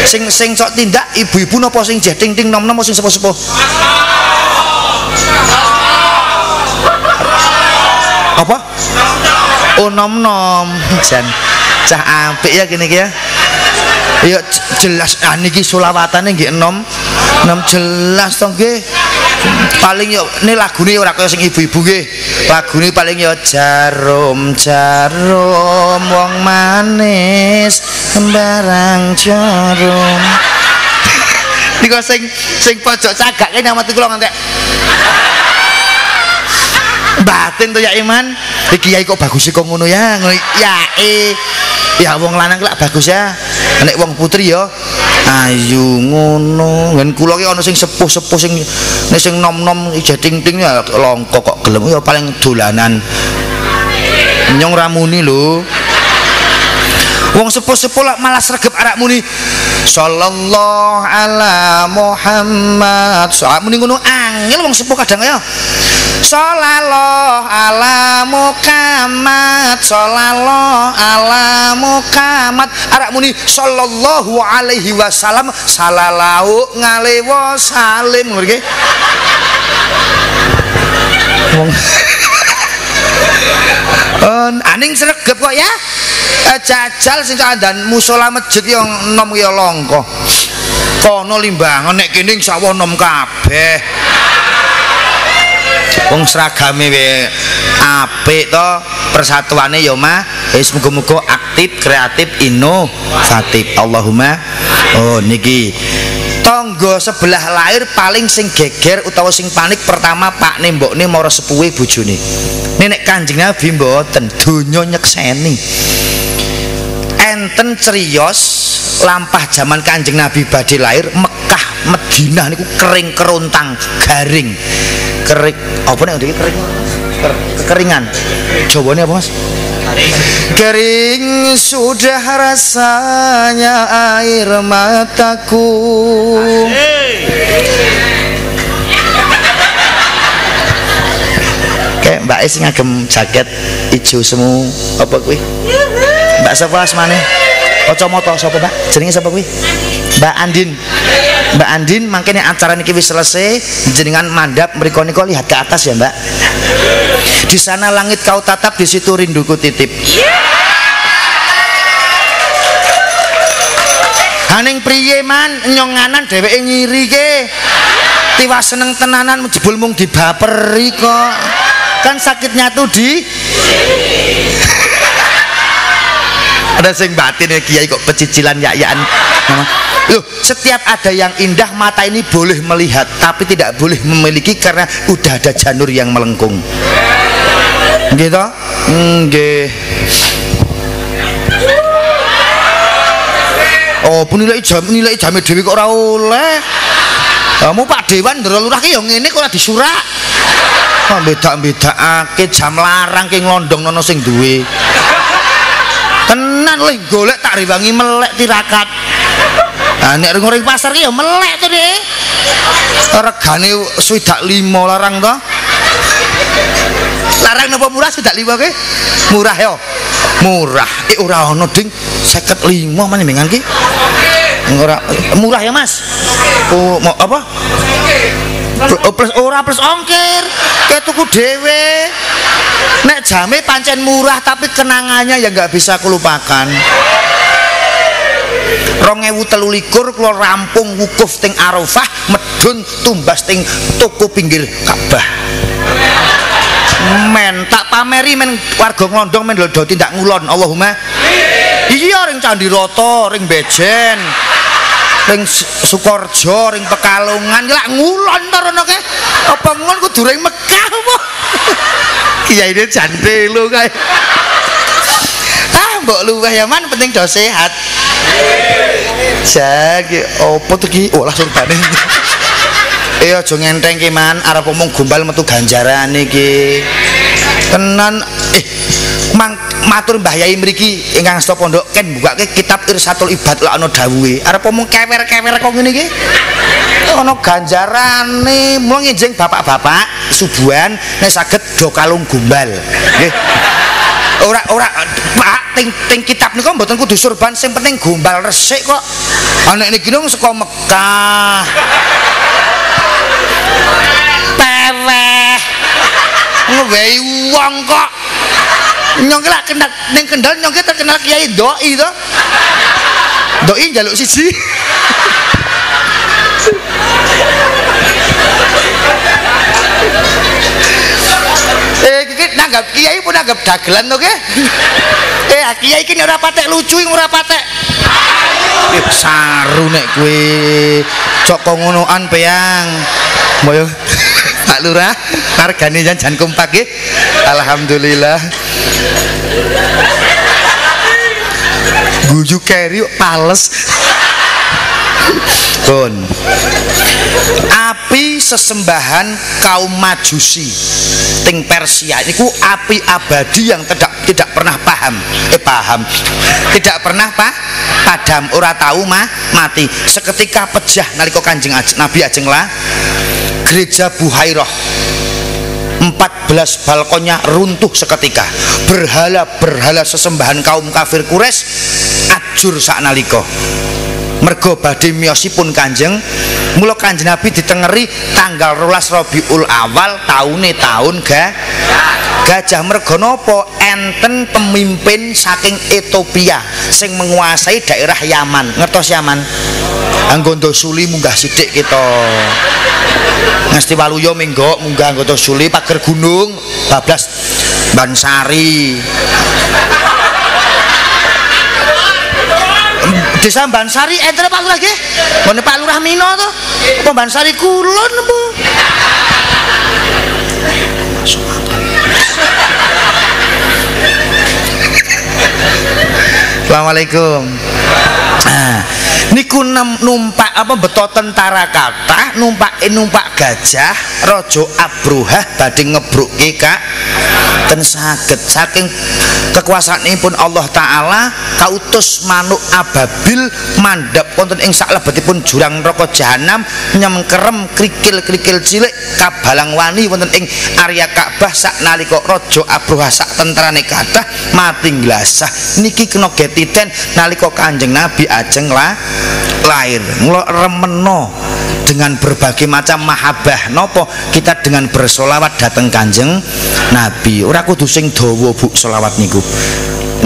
Sing sok tindak ibu-ibu napa sing jeh ting-ting nom-nom sing sepuh-sepuh? Apa? Oh nom-nom jan cah apik ya kene iki ya. Ya jelas niki selawatane nggih enom jelas to nggih. Paling yo ini lagune ora kaya sing ibu-ibu nggih. Lagune paling yo jarum jarum wong manis sembarang jarum. Niku sing pojok cagak kene amati kula ngantek. Batin to ya Iman. Iki kiai kok bagus kok ngono ya. Ngono ya ya wong lanang lak bagus ya. Nek wong putri ya ayu ngono. Ngen kula ki ana sing sepuh-sepuh sing nek sing nom-nom ija ting-ting ya longko kok gelem ya paling dolanan. Nyong ramuni lho. Wong sepuh-sepuh malah sregep arak muni sallallahu ala Muhammad. Soal muni ngono angel wong sepuh kadang ya. Sallallahu ala Muhammad, sallallahu ala Muhammad. Arak muni sallallahu alaihi wasallam, salalahu ngalehi wasalim ngono iki. Aning sregep kok ya. Jajal sing kandan musala masjid yang nom ya longko. Kono limbangan nek kene insyaallah nom kabeh. Wong seragame we apik to, persatuane ya mah wis muga-muga aktif, kreatif, inovatif. Allahumma. Oh niki tangga sebelah lahir paling sing geger utawa sing panik pertama pakne mbokne mara sepuhe bojone. Nek Kanjeng Nabi mboten donya nyekseni. Enten criyos lampah zaman Kanjeng Nabi badhe lahir Mekah Madinah niku kering kerontang garing. Kering apa nek iki kering kekeringan jawane apa Mas? Kering sudah rasanya air mataku. Kayak Mbak Es ngagem jaket ijo semu apa kuwi? Mbak sapa asmane? Kacamata sapa Mbak? Jenenge sapa kuwi? Mbak Andin. Mbak Andin mangkene acara niki wis selesai, jenengan mandap mriko nika lihat ke atas ya, Mbak. Di sana langit kau tatap, di situ rinduku titip. Haning priye man nyonganan dheweke ngiri ke. Tiwas seneng tenanan jebul mung dibaperi kok. Kan sakitnya tuh di ada sing batin ya kiai kok pecicilan ya-yaan. Loh, setiap ada yang indah mata ini boleh melihat tapi tidak boleh memiliki karena udah ada janur yang melengkung. Gitu? Nggih. Oh, nilai jame dhewe kok ora oleh. Kamu Pak Dewan Ndara Lurah ki ya ngene kok ora disurak. Kok beda-bedakake jam larang ki nglondong-nono sing duwe. Tenan leh golek tak rewangi melek tirakat. Nah nek ngoreng pasar ki ya melek to Dik. Regane 25 larang to. Larang napa murah 25 ki? Murah ya. Murah. Ora ono ding 55 meneh mengan ki. Ora murah ya Mas. Oh mau apa? Plus ora plus ongkir. Kayak tuku dhewe. Nek jame pancen murah tapi kenangannya ya nggak bisa kulupakan. 2023 kula rampung wukuf teng Arafah, medun tumbas teng toko pinggir Ka'bah. Men tak pameri men warga nglondong men lho tindak ngulon. Allahumma. Iya ring Candi Rata, ring Bejen, ring Sukorejo, ring Pekalongan lak ngulon to rono ke. Apa ngon kudu ring Mekah apa? Kiyaine jante lho kae. Mbok luweh ya man penting do sehat. Jagi opo to ki? Oh langsung bane. Aja ngenteng ki man, arep omong gombal metu ganjarane iki. Tenan matur Mbah Yai mriki ingkang asta pondok ken bukake kitab Irsatul Ibad lak ana dawuhe. Arep omong kewer-kewer kok ngene iki. Ana ganjarane, mula nginjing bapak-bapak subuhan nek saged do kalung gombal. Nggih. Ora Pak ting kitab niku mboten kudu surban, sing penting gombal resik kok. Anek niki nang saka Mekah. Peweh. Ngewehi wong kok. Nyong lak kenal ning Kendal nyong terkenal Kiai Doi to. Doi njaluk siji. Iki nanggap kiai pun nanggap dagelan to ke? Kiai iki ora patek lucu ora patek. Saru nek kowe cok ngonoan peyang. Moyo Pak Lurah, hargane jan kompak nggih. Alhamdulillah. Guyu keri pales. Pun api sesembahan kaum Majusi ting Persia niku api abadi yang tidak pernah tidak pernah padam, ora tahu mati. Seketika pejah nalika Kanjeng Nabi ajeng lah gereja Buhairah 14 balkonnya runtuh seketika. Berhala sesembahan kaum kafir Quraisy ajur saknalika. Mergo badhe miyosipun Kanjeng, mula Kanjeng Nabi ditengeri tanggal 12 Rabiul Awal taune taun gajah. Mergo napa? Enten pemimpin saking Ethiopia sing menguasai daerah Yaman. Ngertos Yaman? Anggondo Suli munggah sithik kita. Ngesti Waluya minggo munggah Anggondo Suli pager gunung bablas Bansari. Desa Bansari enten Pak Lurah nggih? Ngene Pak Lurah Mino to? Apa Bansari Kulon apa? Assalamualaikum. Niku numpak apa beto tentara kathah numpak gajah Raja Abrohah badhe ngebrukke ten saged saking kekuasaanipun Allah taala kautus manuk ababil mandhap wonten ing salebetipun jurang neraka jahanam nyemkerem krikil-krikil cilik kabalang wani wonten ing area Ka'bah saknalika Raja Abrohah sak tentarane kathah mati nglasah niki kena getiten nalika Kanjeng Nabi ajeng lahir. Mula remeno dengan berbagai macam mahabbah nopo kita dengan bersolawat dateng Kanjeng Nabi. Ora kudu sing dawa Bu selawat niku.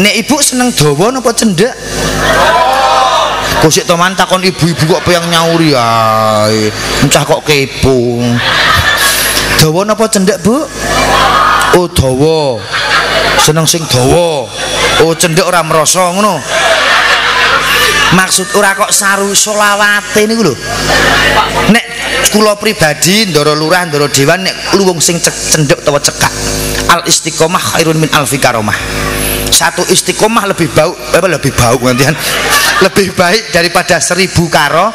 Nek ibu seneng dawa napa cendhek? Kok sik teman takon ibu-ibu kok peyang nyauri ae. Encah kok kepo. Dawa napa cendhek Bu? Oh dawa. Seneng sing dawa. Oh cendhek ora merasa ngono. Maksud ora kok saru solawate niku lho. Nek kula pribadi ndara lurah ndara dewan nek luwung sing cendhek utawa cekak. Al istiqomah khairun min alfi karomah. Satu istiqomah lebih gantian lebih baik daripada 1000 karo.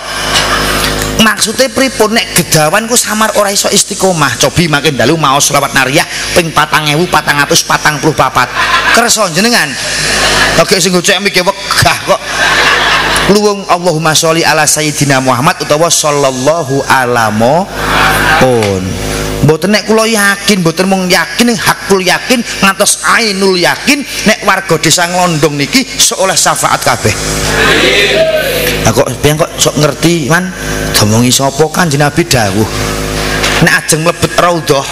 Maksudnya pripun nek gedawan ku samar ora iso istiqomah. Cobi makin dalu mau selawat nariyah ping 4444. Kersa jenengan. Oke sing gocek mikir wegah kok. Luwung Allahumma sholli ala sayyidina Muhammad utawa sallallahu alamo pun. Mboten nek kula yakin, mboten mung yakin hakul yakin ngantos ainul yakin nek warga desa Nglondong niki seoleh syafaat kabeh. Lah kok piye kok sok ngerti man domongi sapa Kanjeng Nabi dawuh. Nek ajeng mlebet Raudhah.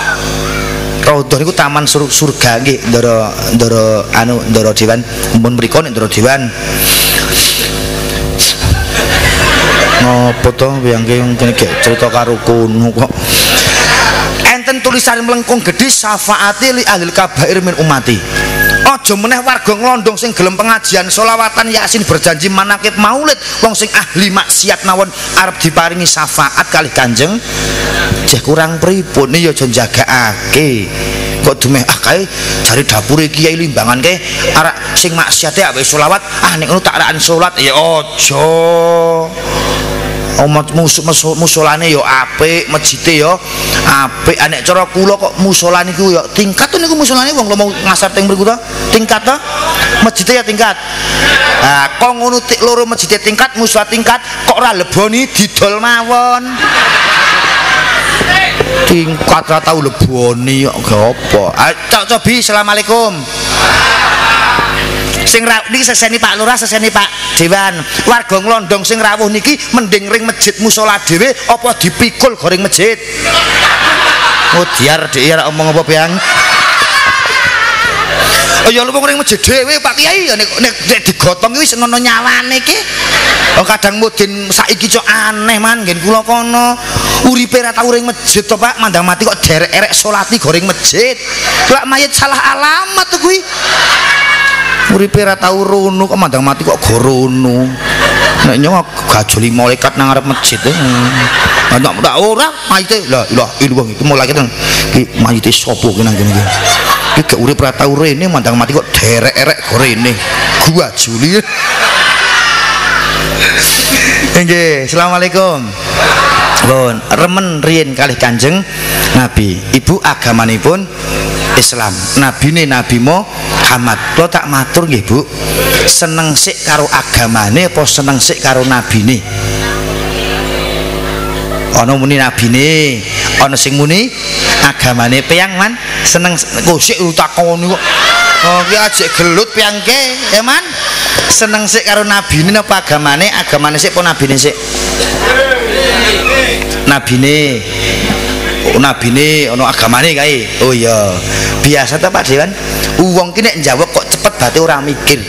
Raudhah niku taman surga nggih ndara dewan. Mun mriku nek ndara dewan. Ngopo to wiyangke kene cerita karo kono kok. Enten tulisan melengkung gedhe syafaati li ahlil kabair min ummati. Aja meneh warga Nglondong sing gelem pengajian selawatan Yasin berjanji manakib maulid wong sing ahli maksiat mawon arep diparingi syafaat kalih Kanjeng. Jeh kurang pripun ya aja jagakake. Kok dumeh kae jare dapure kiai limbangan kae arek sing maksiate awake selawat nek ngono tak rakan salat ya aja. Omat musolane yo apik, masjide yo apik. Nek cara kula kok musola niku yo tingkat niku musolane wong mau ngasar teng mriku to. Tingkat to. Masjide ya tingkat. Nah, kok ngono loro masjide tingkat, musola tingkat kok ora leboni didol mawon. Tingkat ora tau leboni kok apa. Cok cobi asalamualaikum. Sing niki seseni Pak Lurah, seseni Pak Dewan. Warga Nglondong sing rawuh niki mending ring masjid musala dhewe apa dipikul goreng masjid. Oh diar dhek ora omong apa Bang. Oh ya lu wong ring masjid dhewe Pak Kiai ya nek digotong iki wis ngono nyawane iki. Oh kadang mudin saiki cok aneh man ngen kula kono. Uripe ra tau ring masjid to Pak, mandang mati kok derek-erek salati goreng masjid. Lak mayit salah alamat to kuwi. Uripe ra tau rono kok mandang mati kok gorono. Nek nyong gajoli malaikat nang arep masjid. Ndak ora mayite la ilaha illallah itu malaikat iki mayite sapa ki nang kene iki. Iki gak urip ra tau rene mandang mati kok derek-erek gorene. Gua juli. Nggih, asalamualaikum. Pun remen riyen kalih Kanjeng Nabi. Ibu agamanipun Islam. Nabine Nabi Muhammad. Kula tak matur nggih, Bu. Seneng sik karo agamane apa seneng sik karo nabine? Ana muni nabine, ana sing muni agamane. Peyang man seneng kosik takoni kok. Oh ki ajek gelut piyangke, ya man. Seneng sik karo nabine apa agamane? Agamane sik apa nabine sik? Nabine. Oh, nabine ana agamane kae. Oh iya. Biasa ta Pak Dewan. Wong ki nek njawab kok cepet bate ora mikir.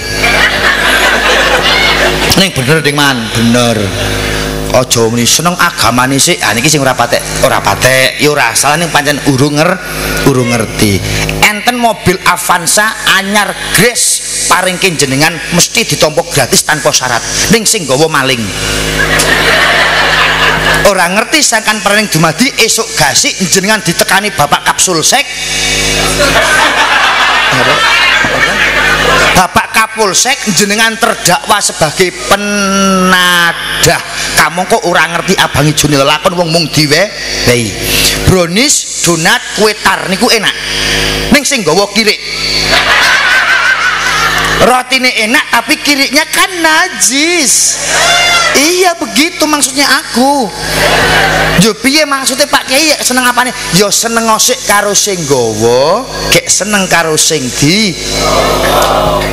Ning bener ding man, bener. Aja muni seneng agamane sik. Ah niki sing ora patek ya ora salah ning pancen urung ngerti. Enten mobil Avanza anyar Grace paringke jenengan mesti ditompo gratis tanpa syarat. Ning sing gawa maling. Ora ngerti sangkan paring dumadi esuk gasik jenengan ditekani bapak kapsul sek. Bapak Kapolsek jenengan terdakwa sebagai penadah. Kamu kok ora ngerti abang ijune lelakon wong mung diwehi. Brownies, donat, kue tar niku enak. Ning sing gawa kirik. Rotine enak tapi kiriknya kan najis. Iya begitu maksudnya aku. Yo piye maksudnya Pak Kiai seneng apane? Yo seneng ngosik karo sing gawa, gek seneng karo sing di.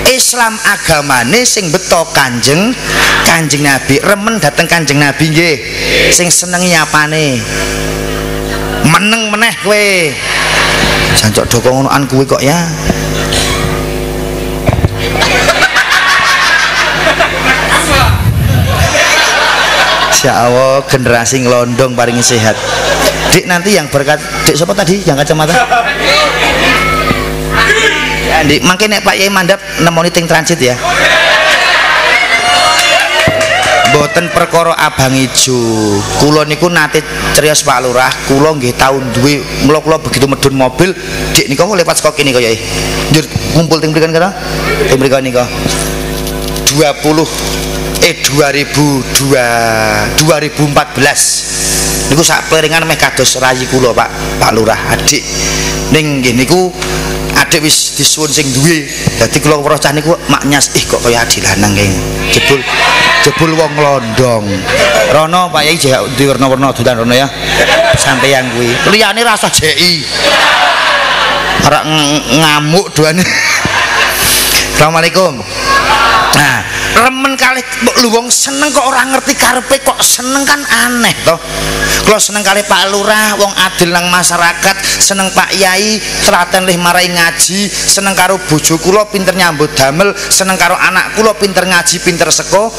Islam agamane sing beto Kanjeng Nabi, remen dateng Kanjeng Nabi nggih. Sing senengi apane? Meneng meneh kowe. Jancuk doko ngonoan kuwi kok ya. Insya Allah generasi ngelondong paling sehat. Dik nanti yang berkat dik siapa tadi yang kacamata? Ya, dik makin nek Pak Yai mandap nemoni ting transit ya. Boten perkara abang ijo. Kula niku nate cerios Pak Lurah. Kula nggih taun duwe mula kula begitu medun mobil, dik nika kok lewat skok ini kok Yai. Njur kumpul ting mrikan kira. Ting mrikan nika 2014 niku sak pleringan meh kados rayi kula Pak Lurah adik ning nggih niku adik wis disuwun sing duwe dadi kula weruh cah niku maknyas kok kaya adik lanang nggih jebul wong londong rono Pak Yai di warna-warna dolan rono ya sampeyan kuwi liyane rasa jeki ora ngamuk doane. Assalamualaikum. Nah, remen kalih lu wong seneng kok ora ngerti karepe kok seneng kan aneh toh. Kula seneng kalih Pak Lurah wong adil nang masyarakat, seneng Pak Yai telaten lih marai ngaji, seneng karo bojo kula pinter nyambut damel, seneng karo anak kula pinter ngaji, pinter seko.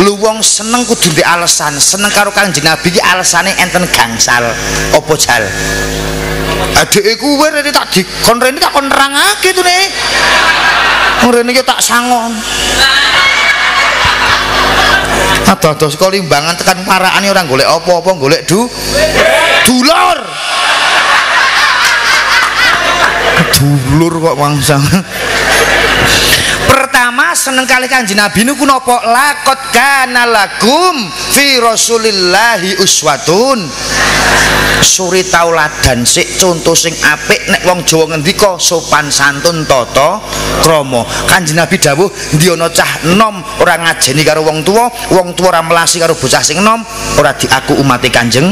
Lu wong seneng kudu ndek alasan, seneng karo Kanjeng Nabi iki alasane enten gangsal. Apa jal? Adike kuwe rene tak dikon rene tak kon nerangake to nek. Rene iki tak sangon. Adoh-adoh saka limbangan tekan parakane ora golek apa-apa, golek dulur. Dulur kok wangsa. Pertama seneng kali Kanjeng Nabi niku napa? Laqad kana lakum fi Rasulillahi uswatun. Suri tauladan sik contoh sing apik nek wong Jawa ngendika sopan santun tata krama. Kanjeng Nabi dawuh ndi ana cah enom ora ngajeni karo wong tuwa ora melasi karo bocah sing enom, ora diaku umate Kanjeng.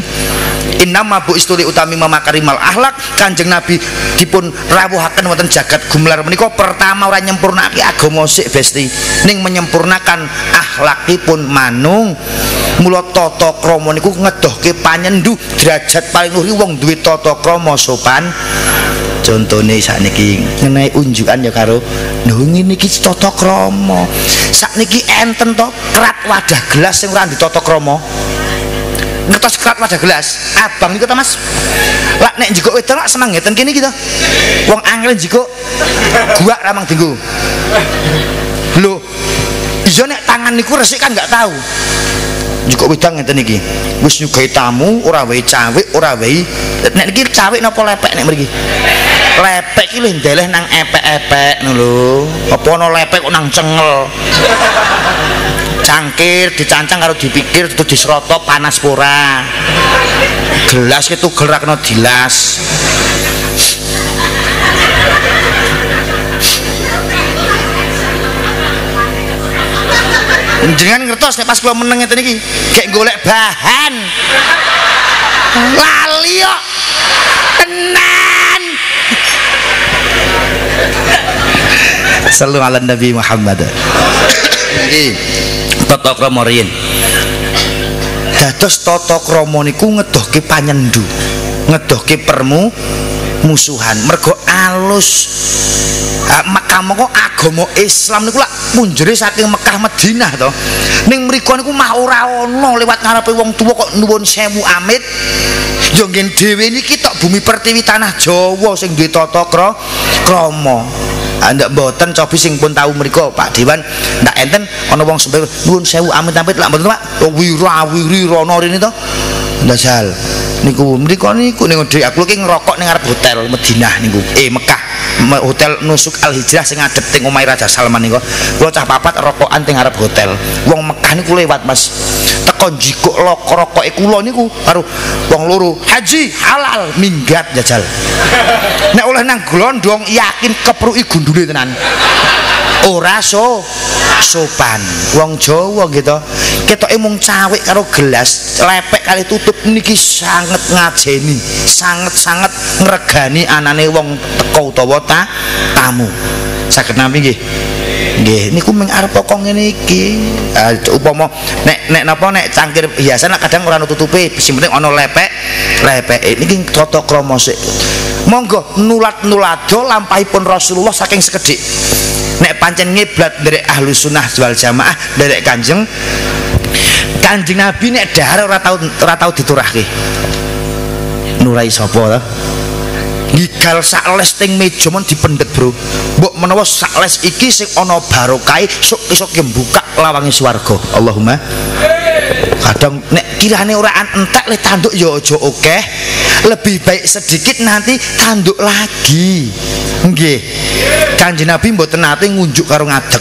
Innama bu istuli utami mamakarimal akhlak. Kanjeng Nabi dipun rawuhaken wonten jagat gumelar menika pertama ora nyempurnakake agama sik Besti, ning menyempurnakan akhlakipun manung. Mula tata krama niku ngedohke panyendu derajat paling luhur wong duwe tata krama sopan contone sakniki ngenai unjukan ya karo lho ngene iki tata krama sakniki enten to kerat wadah gelas sing ora ditata krama ngertos kerat wadah gelas abang niku ta Mas lak nek njikuk wedok lak seneng ngeten kene iki to wong angel njikuk guak ramang dinggo lho iya nek tangan niku resik kan gak tahu njikuk wedang ngeten iki wis nyugahi tamu ora wae cawik ora wae nek niki cawik napa lepek nek mriki lepek iki lho ndeleh nang epek-epek ngono lho apa ana lepek kok nang cengel cangkir dicancang karo dipikir terus diseroto panas pura gelas itu gerak kena dilas jenengan ngertos nek pas kula meneng ngeten iki gek golek bahan lali kok tenan sallu ala nabi Muhammad iki tata krama riyin dados tata krama niku ngedohke panyendu ngedohke musuhan mergo alus Mekah moko agama Islam niku lak munjere saking Mekah Madinah to ning mriku niku mah ora ana liwat ngarepe wong tuwa kok nuwun sewu amit yo ngen dhewe niki tok bumi pertiwi tanah Jawa sing duwe tata krama ndak mboten cobi sing pun tahu mriku Pak Dewan ndak enten ana wong sampe nuwun sewu amit-amit lak mboten Pak wira-wiri rono rene to ndasal niku mriku niku ning dhewe aku ki ngerokok ning ngarep hotel Madinah niku Mekah hotel Nusuk Al Hijrah sing ngadep teng omahe Raja Salman niku kula cah papat rokokan teng ngarep hotel wong Mekah niku lewat Mas teko njikuk rokoke kula niku karo wong loro haji halal minggat jajal nek oleh nang glondong yakin kepruki gundule tenan ora sopan wong Jawa gitu ketoke mung cawik karo gelas lepek kali tutup niki sangat ngajeni sangat ngregani anane wong teko utawa tamu saged nampi nggih nggih niku mung arep kok ngene iki upama nek cangkir hiasan kadang ora nututupi sing penting ana lepek niki tata krama sik monggo nulat-nulado lampahipun Rasulullah saking sekedhik nek pancen ngiblat dari ahlu sunnah wal jamaah dari kanjeng Nabi nek dahar ora tau diturahke nurai sapa to gigal sak les teng meja men dipendet bro mbok menawa sak les iki sing ana barokah sok iso buka lawange swarga Allahumma kadang nek kirane ora entek le tanduk ya aja akeh lebih baik sedikit nanti tanduk lagi nggih Kanjeng Nabi mboten nate ngunjuk karo ngadeg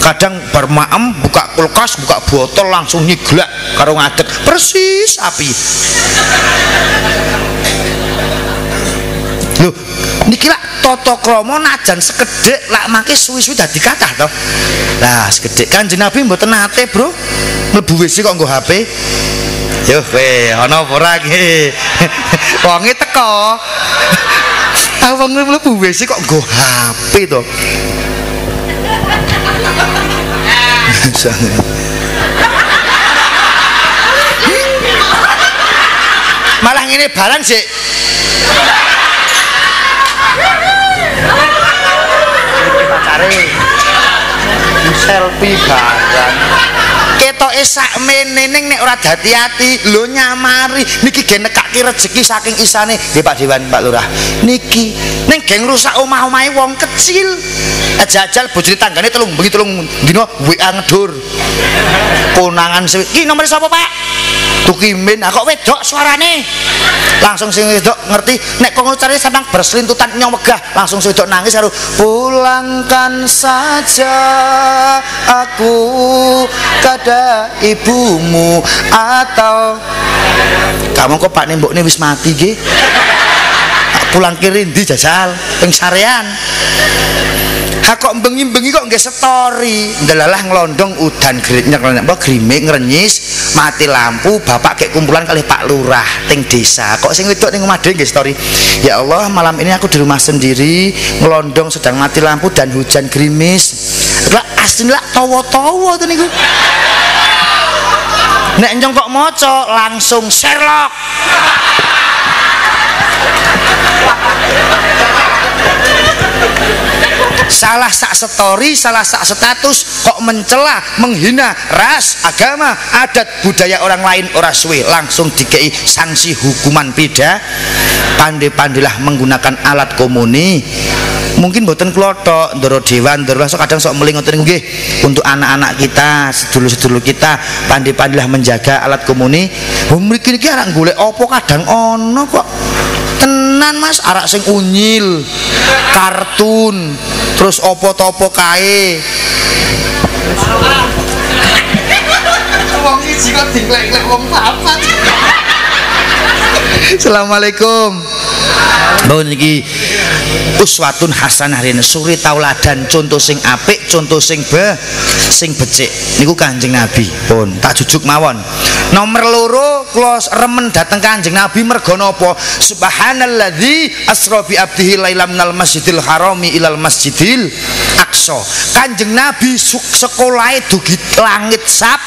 kadang bar maem buka kulkas buka botol langsung nyiglak karo ngadeg persis api lho niki lak tata krama najan sekedhik lak mangke suwi-suwi dadi kathah to lah sekedhik Kanjeng Nabi mboten nate bro mlebu WC kok nggo HP yo kowe ana apa ora iki wonge teko awang mlebu WC kok nggo HP to malah ngene barang sik pacare selfie barang ketoke sakmene ning nek ora hati-hati lho nyamari niki gen nekake rezeki saking isane nggih Pak Dewan Pak Lurah niki ning geng rusak omah-omahe wong kecil jajal bojone tanggane telung dina WA ngedur konangan iki nomor sapa Pak Tukimin kok wedok suarane langsung sing wedok ngerti nek kok cari sampeang berselintutan nyong megah langsung sing wedok nangis karo pulangkan saja aku kada ibumu atau kamu kok Pak nembokne wis mati nggih pulang kirindi jajal ping sarean kok bengi-bengi kok nggih story ndelalah nglondong udan gritnya apa grimik ngrenyis mati lampu bapak kayak kumpulan kali Pak Lurah ting desa kok sing wedok ning omah dhewe nggih story ya Allah malam ini aku di rumah sendiri ngelondong sedang mati lampu dan hujan gerimis lah asli lah tawa-tawa to niku nek njong kok maca langsung Sherlock Salah sak story, salah sak status kok mencela, menghina ras, agama, adat, budaya orang lain, ora suwe langsung dikei sanksi hukuman pidana. Pandai-pandailah menggunakan alat komuni. Mungkin boten klothok, ndoro dewan, ndoro sok kadang sok meling ngoten nggih. Untuk anak-anak kita, sedulur-sedulur kita, pandai-pandailah menjaga alat komuni. Mriki niki arek golek apa kadang ono kok. Tenan Mas, arak sing unyil, kartun, terus opo-topo kae. Wong iki kok dinglek-lek wong papat. Assalamualaikum. Mohon niki uswatun hasanah rene suri tauladan contoh sing apik, contoh sing becik niku Kanjeng Nabi. Pun tak jujuk mawon. Nomor loro kula remen dateng Kanjeng Nabi merga napa? Subhanalladzi asra bi abdihi lailam minal masjidil harami ilal masjidil aqsa. Kanjeng Nabi sekolahe dugi langit sap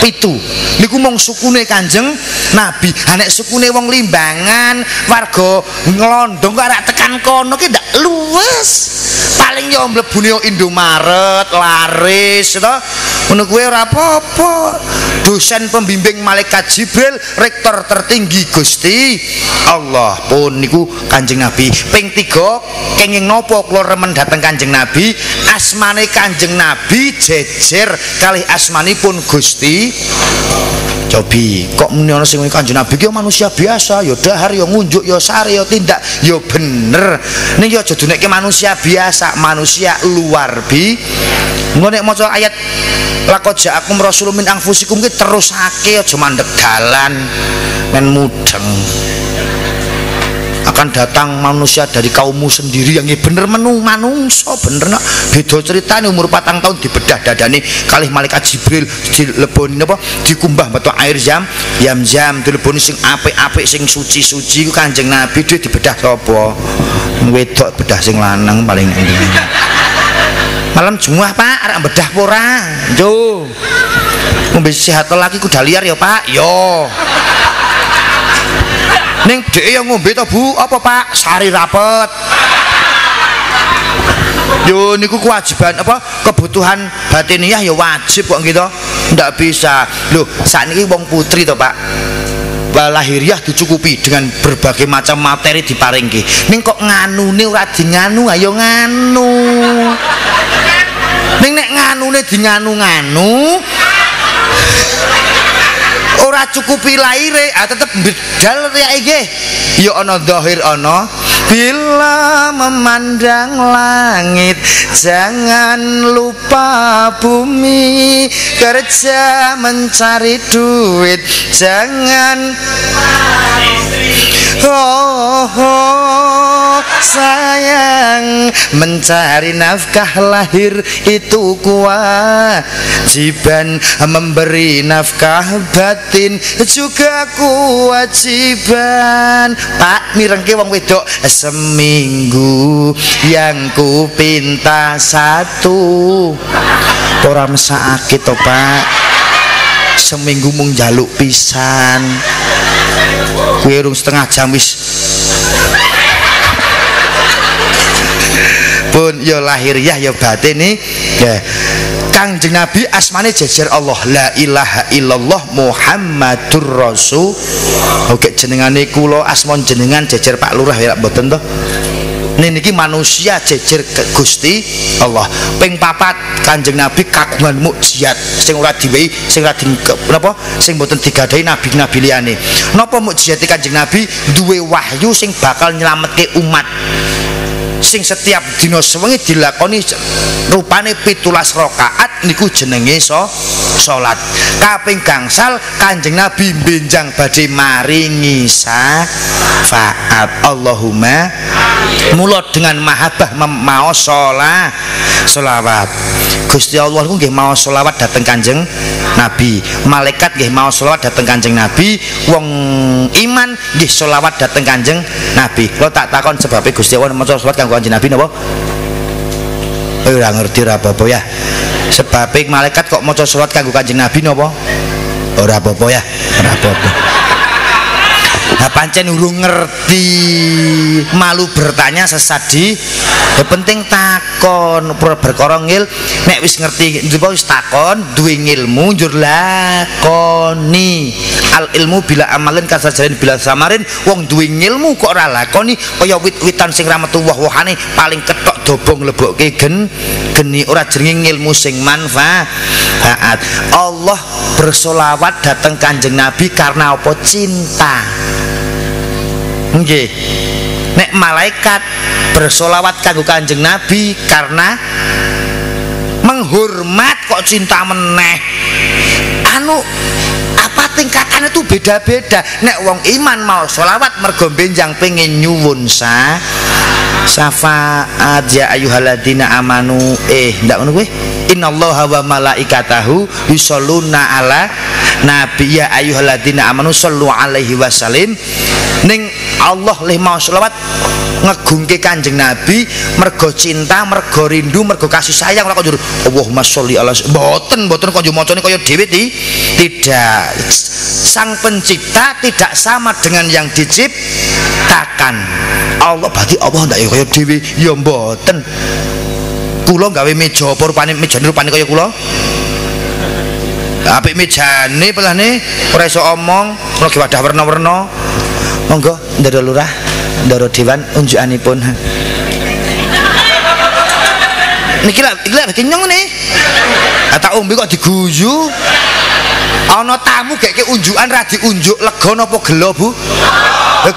pitu. Niku mung sukune Kanjeng Nabi. Nek sukune wong Limbangan, warga nglondong kok arek tekan kono ki ndak luwes. Paling yo mlebune Indomaret, laris to. Ngono kuwi ora apa-apa. Dosen pembimbing malaikat Jibril, rektor tertinggi Gusti Allah pun niku Kanjeng Nabi. Ping 3 kenging napa kula remen dateng Kanjeng Nabi, asmane Kanjeng Nabi jejer kalih asmanipun Gusti. Cobi, kok muni ana sing Kanjeng Nabi ki manusia biasa, ya dahar, ya ngunjuk, ya sare, ya tindak, ya bener. Ning ya aja dunekke manusia biasa, manusia luar bi. Engko nek maca ayat laqad ja'akum rasulun min anfusikum ki terusake aja mandeg dalan men mudeng. Akan datang manusia dari kaummu sendiri yang bener manungso bener nak beda ceritane umur 4 tahun dibedah dadane kalih malaikat Jibril dileboni napa dikumbah metu air zam dileboni sing apik-apik sing suci-suci ku Kanjeng Nabi dhewe dibedah sapa wedok bedah sing lanang paling malam Jumat Pak arek bedah apa ora yo ngombe sehat lagi kuda liar ya Pak yo ning dhek yang ngombe to Bu apa Pak sari rapet yo niku kewajiban apa kebutuhan batiniah ya wajib kok gitu ndak bisa lho sakniki wong putri to Pak lahiriah dicukupi dengan berbagai macam materi diparingke ning kok nganune ora dinganu ayo nganu ning nek nganune dinganu-nganu ora cukupi laire tetep bedal ya nggih ya ana zahir ana bila memandang langit jangan lupa bumi kerja mencari duit jangan sayang mencari nafkah lahir itu kewajiban memberi nafkah batin juga kewajiban Pak mirengke wong wedok seminggu yang ku pinta satu ora mesake to Pak seminggu mung njaluk pisan kuwi urung setengah jam wis pun ya lahiriah ya batin nih ya Kanjeng Nabi asmane jejer Allah la ilaha illallah Muhammadur Rasul oke jenengane kula asmon jenengan jejer Pak Lurah ya mboten to niki manusia jejer ke Gusti Allah ping 4 Kanjeng Nabi kagungan mukjizat sing ora diwehi sing ora napa sing mboten digadhahi nabi-nabi liyane napa mukjizate Kanjeng Nabi duwe wahyu sing bakal nyelametke umat sing setiap dina sewengi dilakoni rupane 17 rakaat niku jenenge salat kaping gangsal Kanjeng Nabi benjang badhe maringi syafaat Allahumma mula dengan mahabbah maos sholawat Gusti Allah niku nggih maos sholawat dhateng Kanjeng Nabi malaikat nggih maos sholawat dhateng Kanjeng Nabi wong iman nggih sholawat dhateng Kanjeng Nabi lo tak takon sebabe Gusti Allah maca sholawat kanggo Kanjeng Nabi napa ora ngerti ora apa-apa ya sebabe malaikat kok maca sholawat kanggo Kanjeng Nabi napa ora apa-apa ya ora apa-apa Nah pancen urung ngerti, malu bertanya sesat di penting takon berkara ngil nek wis ngerti njaba wis takon duwe ilmu njur lakoni. Al ilmu bila amalin kasajarin bila samarin. Wong duwe ilmu kok ora lakoni kaya wit-witan sing ra metu woh-wohane paling ketok dobong lebokke geni ora jenenge ilmu sing manfaat. Allah bersolawat datang Kanjeng Nabi karena apa? Cinta. Nggih. Nek malaikat bersolawat kanggo Kanjeng Nabi karena menghormat kok cinta meneh. Anu apa tingkatannya tuh beda-beda. Nek wong iman mau solawat mergo benjang pengen nyuwun syafaat ya ayyuhalladzina amanu ndak ngono kuwi. Innallaha wa malaikatahu yusholluna ala nabi ya ayyuhalladzina amanu shollu alaihi wasallim. Ning Allah leh mau selawat ngegungke Kanjeng Nabi mergo cinta, mergo rindu, mergo kasih sayang. Ora kok njur Allahumma sholli ala mboten kok njur macane kaya dhewe tidak. Sang pencipta tidak sama dengan yang diciptakan. Allah berarti Allah ndak kaya dhewe ya mboten. Kula gawe meja apa rupane mejane rupane kaya kula. Apik mejane pelane ora iso omong, lagi wadah warna-warna. Monggo ndara lurah, ndara dewan unjukanipun. Niki lak kenyang nih. Tak ombe kok diguyu. Ana tamu gek unjukan ra diunjuk lega napa gelo, Bu?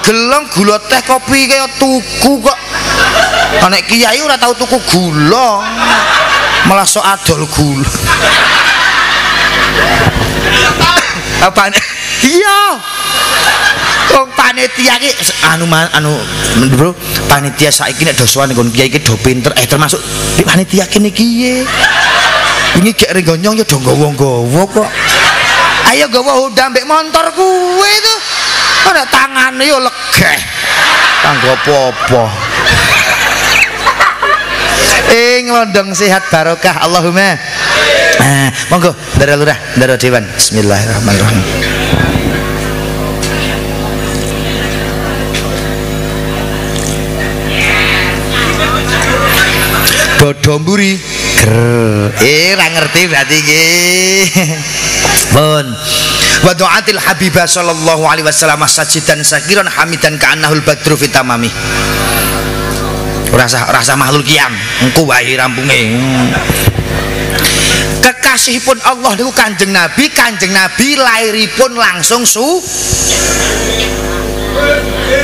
Gelong gula teh kopi kaya tuku kok. Nek kiai ora tau tuku gula. Malah sok adol gula. Apane? Iya. Wong panitia ki anu bro, panitia saiki nek dosoan nggon kiai iki do pinter termasuk panitia kene iki. Ini gek renggonyong ya do nggawa-nggawa kok. Ayo gawa udah mbek motor kuwe tuh. Ora tangane yo legeh. Kanggo apa-apa. Ngelondong sehat barokah Allahumma. Monggo ndara lurah, ndara dewan. Bismillahirrahmanirrahim. Bodho mburi ra ngerti berarti nggih. Pun wa du'atil habibah sallallahu alaihi wasallam sajidan sakiran hamidan ka'annahul badru fitamami. Rasa makhluk kiam engko wae rampunge. Kekasihipun Allah niku Kanjeng Nabi lairipun langsung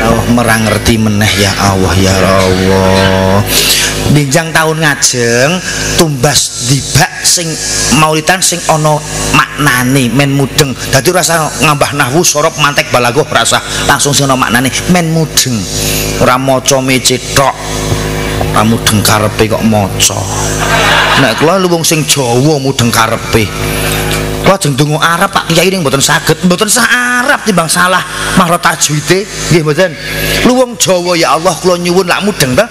Allah merang ngerti meneh ya Allah ya Allah. Binjang tahun ngajeng tumbas dibak sing maulidan sing ana maknane men mudeng. Dadi rasa ngambah nahwu sorop mantek balagoh rasa langsung sing ana maknane men mudeng. Ora maca mece tok. Ora mudeng karepe kok maca. Nek kula luwung sing Jawa mudeng karepe. Kula jeng donga Arab Pak Kiai ning mboten saged, mboten sah Arab timbang salah mahrot tajwide nggih mboten. Luwung Jawa ya Allah kula nyuwun lak mudeng ta.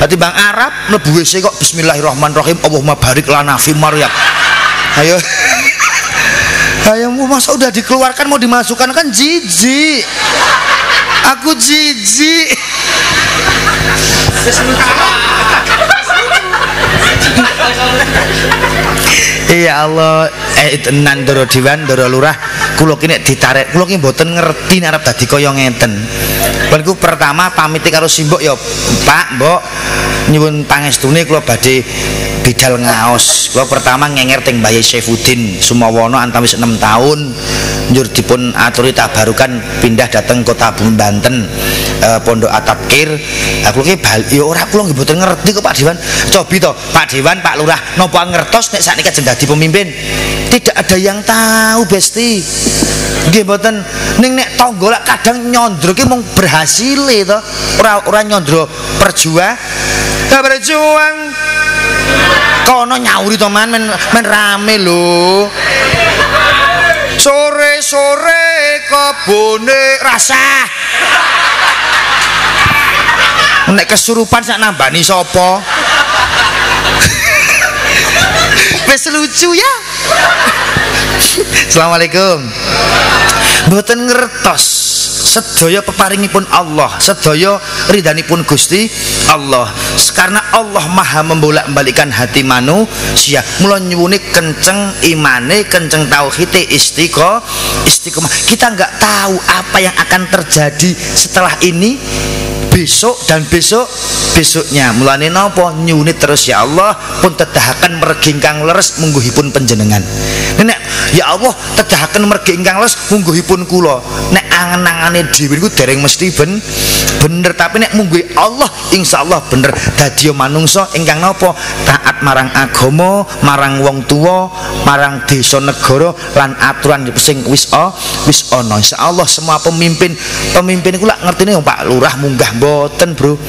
Timbang Arab mlebu WC kok bismillahirrahmanirrahim Allahumma barik lana fi Maryam. Ayo. Ayo masa udah dikeluarkan mau dimasukkan kan jijik. Aku jijik. Iya Allah, tenan Ndara Dewan, Ndara Lurah, kula ki nek ditarik, kula ki mboten ngerti nek arep dadi kaya ngenten. Lan ku pertama pamit karo simbok ya, Pak, Mbok, nyuwun pangestune kula badhe bidal ngaos. Kula pertama ngenger teng Mbah Saifuddin Sumawana antawis 6 tahun. Njur dipun aturi tabarukan pindah dateng kota Banten, Pondok Atapkir. Aku ki ya ora kula nggih mboten ngerti kok Pak Dewan. Cobi to, Pak Dewan, Pak Lurah, napa ngertos nek sakniki jeneng dadi pemimpin? Tidak ada yang tahu, Besti. Nggih mboten. Ning nek tangga lak kadang nyondro ki mung berhasil to. Ora nyondro perjuang. Kono nyauri to men rame lho. Sore-sore kebone rasah. Nek kesurupan sak nambani sapa? Wis lucu ya. Assalamualaikum. Mboten ngertos sedaya peparingipun Allah, sedaya ridhanipun Gusti Allah. Karena Allah Maha membolak-balikkan hati manusia. Mula nyuwuni kenceng imane, kenceng tauhide, istiqomah. Kita nggak tahu apa yang akan terjadi setelah ini, besok dan besoknya. Mulane napa nyuwuni terus ya Allah pun tedahaken mergi ingkang leres mungguhipun panjenengan. Nek ya Allah tedahaken mergi ingkang leres mungguhipun kula. Nek angen-angene dhewe niku dereng mesti bener, tapi nek mungguhi Allah insyaallah bener. Dadi manungsa ingkang napa taat marang agama, marang wong tuwa, marang desa negara lan aturan sing wis ana. Insyaallah semua pemimpin iku lak ngertine Pak Lurah munggah mboten, Bro.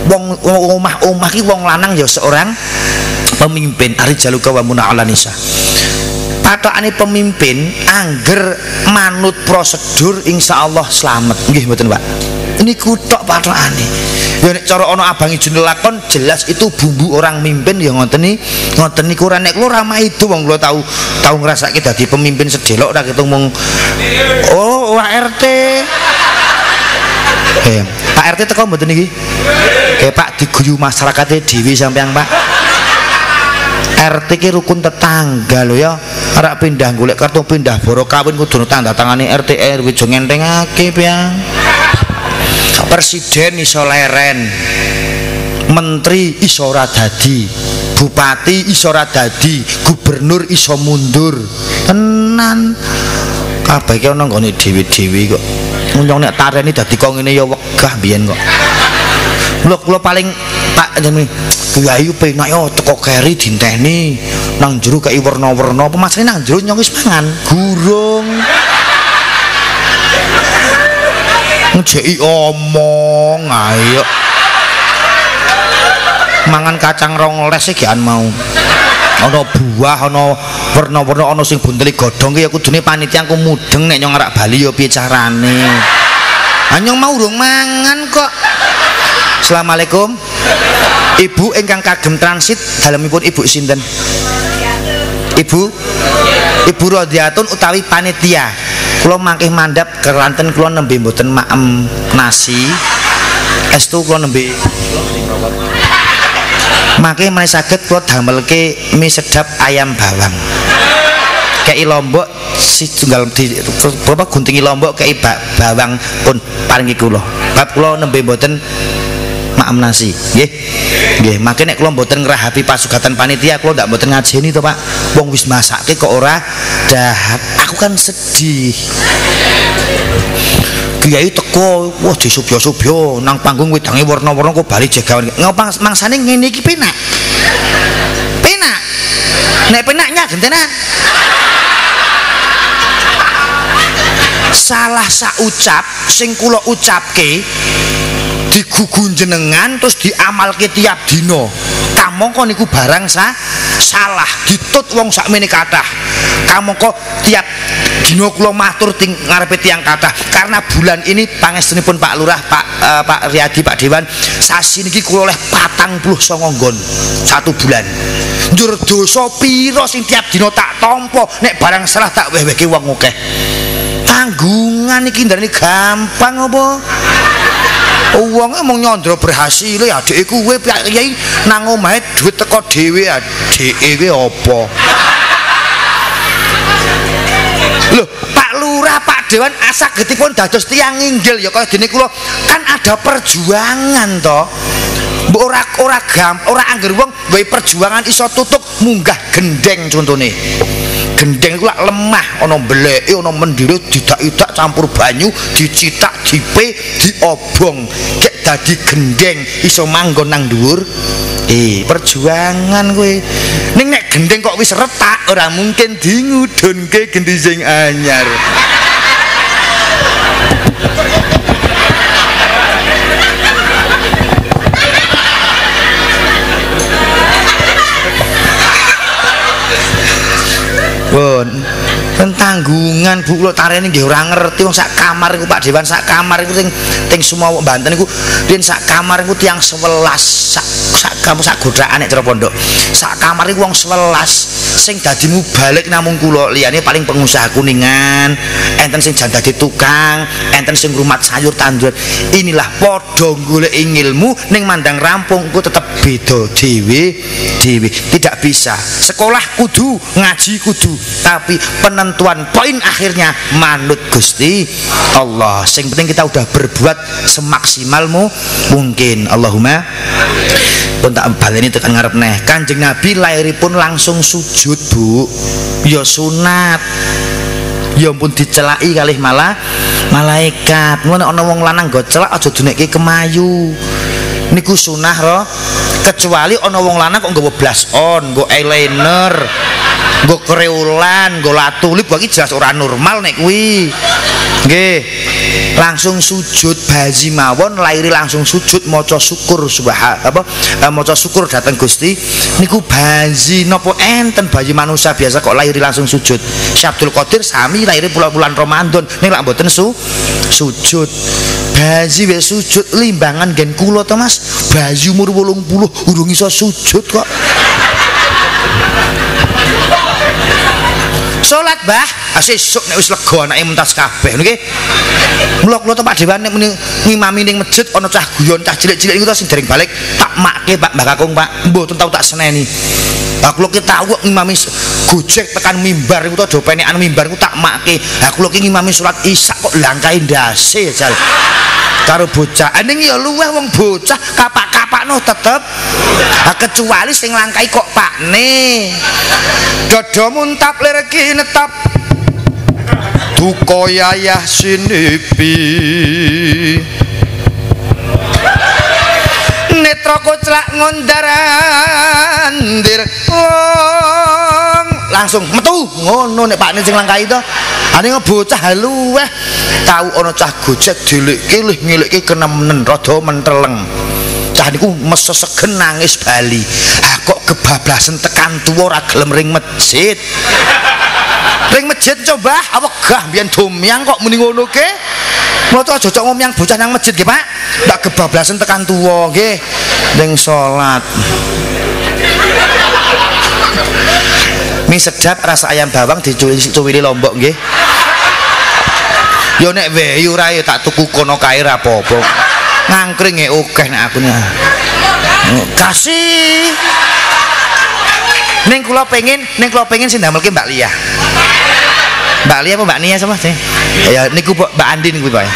Wong omah ki wong lanang ya seorang pemimpin. Arijaluka wa muna ala nisa. Patokane pemimpin angger manut prosedur insyaallah slamet. Nggih mboten, Pak. Niku tok patokane. Ya nek cara ana abang ijun lakon jelas itu bumbu orang mimpin ya ngoten niku. Nek kula ra maido wong kula tau ngrasake dadi pemimpin sedelok ra ketung mung oh RT. Pak RT teko mboten niki? Pak diguyu masyarakate dhewe sampean, Pak. RT ki rukun tetangga lho ya. Arek pindah golek kartu pindah boro kawin kudu tanda tangane RT RW aja ngentengake pian. Presiden iso leren, menteri iso ora dadi, bupati iso ora dadi, gubernur iso mundur. Tenan. Kabeh iki ana nggone dhewe-dhewe kok. Munyong nek tareni dadi kok ngene ya wegah biyen kok. Kula paling Pak jenenge Kiai penak yo teko keri dinteni nang jero kei werna-werna apa masane nang jero nyong wis mangan gurung. Ngejeki omong ayo mangan kacang rongoles iki an mau ana buah ana werna-werna ana sing buntele godhong ki ya kudune panitia ku mudeng nek nyong arak Bali ya piye carane. Anyong mau urung mangan kok. Assalamualaikum. Ibu ingkang kagem transit dalemipun Ibu sinten? Ibu Rodiatun utawi panitia. Kula mangkih mandhap keranten kula nembe mboten maem nasi. Estu kula nembe mangkih menawi saged kula damelke mie sedap ayam bawang. Kei lombok si tunggal di berapa guntingi lombok kei bawang pun paringi kula. Bab kula nembe mboten maem nasi, nggih, makin nek kula mboten ngrahapi pasugatan panitia, kula ndak mboten ngajeni to, Pak. Wong wis masake kok ora dahar. Aku kan sedih. Kiai teko, wah disubyo-subyo nang panggung wedange warna-warna kok bali jegawan. Ngopang mangsane ngene iki penak. Penak. Nek penaknya gentenan. Salah saucap sing kula ucapke digugu jenengan terus diamalke tiap dino. Kamangka niku barang salah ditut wong sakmene kathah. Kamangka tiap dino kula matur ting ngarepe tiyang kathah karena bulan ini pangestunipun Pak Lurah, Pak Riyadi, Pak Dewan, sasi niki kula oleh 49 nggon 1 bulan. Njur dosa pira sing tiap dino tak tampa nek barang salah tak weh-wehke wong akeh. Tanggungan iki ndarani gampang apa? Wong mung nyandra berhasil ya adike kuwe Pak Kyai nang omahe dhuwit teko dhewe adike kuwi apa? Lho, Pak Lurah, Pak Dewan asagedipun dados tiyang inggil ya kaya dene kula kan ada perjuangan to. Mbok ora angger wong duwe perjuangan iso tutuk munggah gendeng contone. Gendeng iku lak lemah, ana mbleke, ana mendhire didak-idak campur banyu, dicithak, dipe, diobong. Kek dadi gendeng iso manggon nang dhuwur. Perjuangan kowe. Ning nek gendeng kok wis retak, ora mungkin dingudunke gending sing anyar. Pun tanggungan Bu kula tarene nggih ora ngerti wong sak kamar iku Pak Dewan sak kamar iku sing semua Banten iku den sak kamar iku tiyang 11 sak godhakan nek cara pondok sak kamar iku wong 11 sing dadi mubalik namung kula, liyane paling pengusaha kuningan, enten sing jan dadi tukang, enten sing rumat sayur tanduran. Inilah padha goleki ilmu ning mandang rampung ku tetep beda dhewe-dhewe. Tidak bisa. Sekolah kudu, ngaji kudu, tapi penentuan poin akhirnya manut Gusti Allah. Sing penting kita udah berbuat semaksimal mungkin. Allahumma pun tak baleni tekan ngarep neh. Kanjeng Nabi lairipun langsung sujud, Bu. Ya sunat. Ya pun dicelaki kalih malaikat. Ngono ana wong lanang nggo celak aja dinekke kemayu. Niku sunah ro. Kecuali ana wong lanang kok nggawa blush on, nggo eyeliner, nggo kreulan, nggo latulip, iki jelas ora normal nek kuwi. Nggih. Langsung sujud bayi mawon, lairi langsung sujud maca syukur maca syukur dateng Gusti. Niku bayi napa enten bayi manusia biasa kok lairi langsung sujud. Syabdul Qadir sami lairi bulan Ramadan ning lak mboten sujud. Bayi wis sujud limbangan gen kula to Mas. Bayi umur 80 urung iso sujud kok. Salat Mbah, sesuk nek wis lega anake mentas kabeh niki. Mula kula Pak Dewan nek ngimami ning masjid ana cah guyon, cah cilik-cilik niku sing dereng balik tak makke Pak Mbah Kakung Pak. Mboten tau tak seneni. Lah kula ki tau ngimami gojek tekan mimbar niku to do penekan mimbar niku tak makke. Lah kula ki ngimami salat Isya kok langkai ndase jal. Karo bocah ning ya luweh wong bocah kapak-kapakno tetep kecuali sing langkai kok pakne dodo muntap lereki netap duka yayah sinipi netra koclak ngondarandir langsung metu ngono nek pakne sing langkai to. Ane bocah luweh tau ana cah gojek dilekke lih ngelekke kenemenen rada menteleng. Cah niku mesesegen nangis bali. Ah kok kebablasan tekan tuwa ora gelem ring masjid. Ring masjid coba awegah mbiyen domyang kok muni ngono ke. Mula aja cocok ngomyang bocah nang masjid nggih Pak. Ndak kebablasan tekan tuwa nggih ning salat. Mie sedap rasa ayam bawang dicuwili Lombok nggih. Yo nek weyu ra yo tak tuku kono kae ra apa-apa. Ngangkringe akeh nek aku nih. Kasih. Ning kula pengen sing damelke Mbak Lia. Mbak Lia apa Mbak Nia sama sih? Ya niku Mbak Andin kuwi Pak.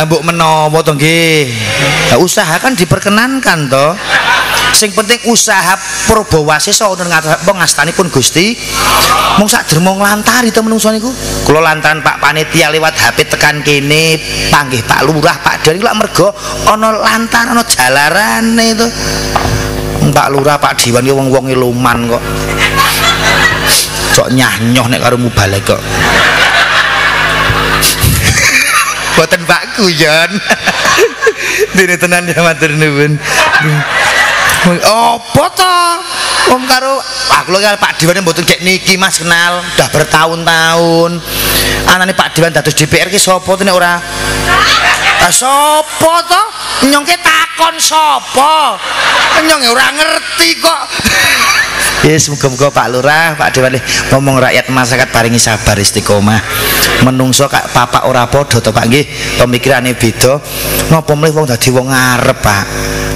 Mbok menawa to nggih. Usaha kan diperkenankan to. Sing penting usaha Purbawaseso wonten ngastanipun Gusti. Mung sak dermong lantari to menungso niku. Kula lantaran Pak Panitia lewat HP tekan kene, panggih Pak Lurah, Pak Dewan iku lak mergo ana lantaran ana jalarane to. Pak Lurah, Pak Dewan ki wong-wonge luman kok. Sok nyah-nyoh nek karo mubalek kok. Boten Pak Guyon. Dene tenan ya matur nuwun. Apa to? Wong karo aku lho Pak Dewan mboten gek niki Mas kenal, udah bertahun-tahun. Anane Pak Dewan dados DPR ki sapa to nek ora? Sapa to? Nyongke takon sapa? Nyong ora ngerti kok. Yes, muga-muga Pak Lurah, Pak Dewan ngomong rakyat masyarakat paringi sabar istiqomah. Menungso kak papa ora padha to Pak nggih, pemikirane beda. Napa mlih wong dadi wong arep Pak?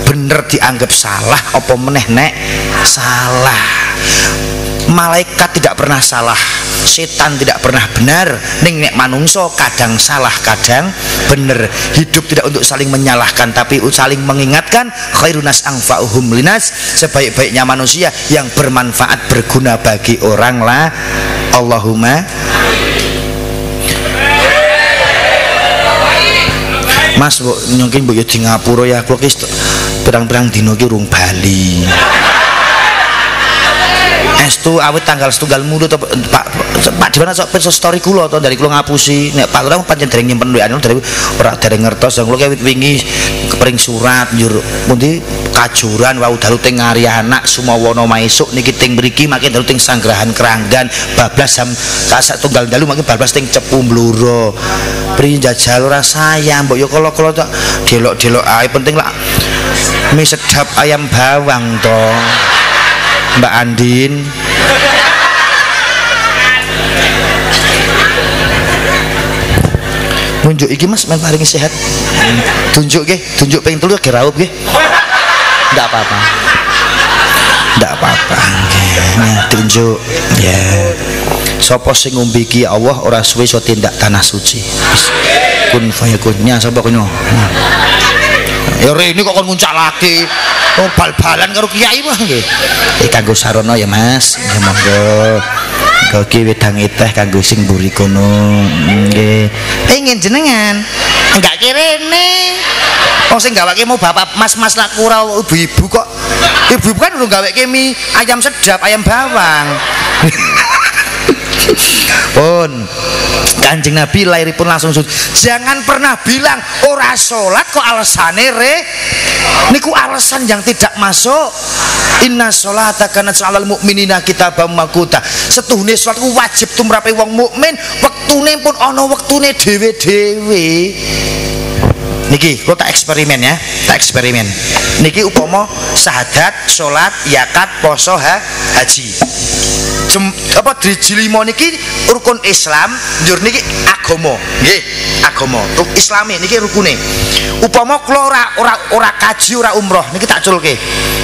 Bener dianggap salah apa meneh nek salah. Malaikat tidak pernah salah, setan tidak pernah benar. Ning nek manungso kadang salah kadang bener. Hidup tidak untuk saling menyalahkan tapi saling mengingatkan. Khairunas anfa'uhum linas, sebaik-baiknya manusia yang bermanfaat berguna bagi orang lah. Allahumma Mas mbok nyongkin mbok yo di ngapura ya kula ki pirang-pirang dina ki urung bali. Estu awit tanggal setunggal mulu to Pak Dewan sok pirsa story kula to dari kula ngapusi nek Pak Lurah pancen dereng nyimpen duwe dari ora dereng ngertos kula ki wingi kepring surat njur pundi kajuran wau dalu teng Ngarianak Sumawana maesuk niki teng mriki makin dalu teng Sanggrahan Keranggan bablas jam sak tunggal dalu makin bablas teng Cepu Bluro pri njajal ora sayang mbok yo kala-kala tok delok-delok ae penting lak mie sedap ayam bawang to Mbak Andin Tunjuk iki Mas men paringi sehat. Tunjuk nggih, tunjuk ping 3 ge raup nggih. Ndak apa-apa. Ndak apa-apa. Nah, tunjuk ya. Sapa sing ngombe iki Allah ora suwe iso tindak tanah suci. Kun fayakun nya sapa kono. Ya rene kok kon nguncalake. Oh bal-balan karo kiai mah nggih. Kanggo sarana ya Mas. Ya monggo. Kaki wedang teh kanggo sing mburi kono nggih. Pengen jenengan enggak kirene. Wong sing gawake mau bapak mas-mas lak ora ibu-ibu kok. Ibu kan urung gaweke mie ayam sedap, ayam bawang. Pun Kanjeng Nabi lahiripun langsung sujud. Jangan pernah bilang ora salat kok alasane niku alasan yang tidak masuk. Inna sholata kanat 'alal mu'minina kitaban mawquta. Setuhune salat ku wajib tumrape wong mukmin, wektune pun ana wektune dhewe-dhewe. Niki kok tak eksperimen ya, tak eksperimen. Niki upama syahadat, salat, zakat, poso, haji. Apa driji 5 niki rukun Islam, njur niki agama. Nggih, agama. Islami niki rukune. Upama kula ora kaji, ora umroh, niki tak culke.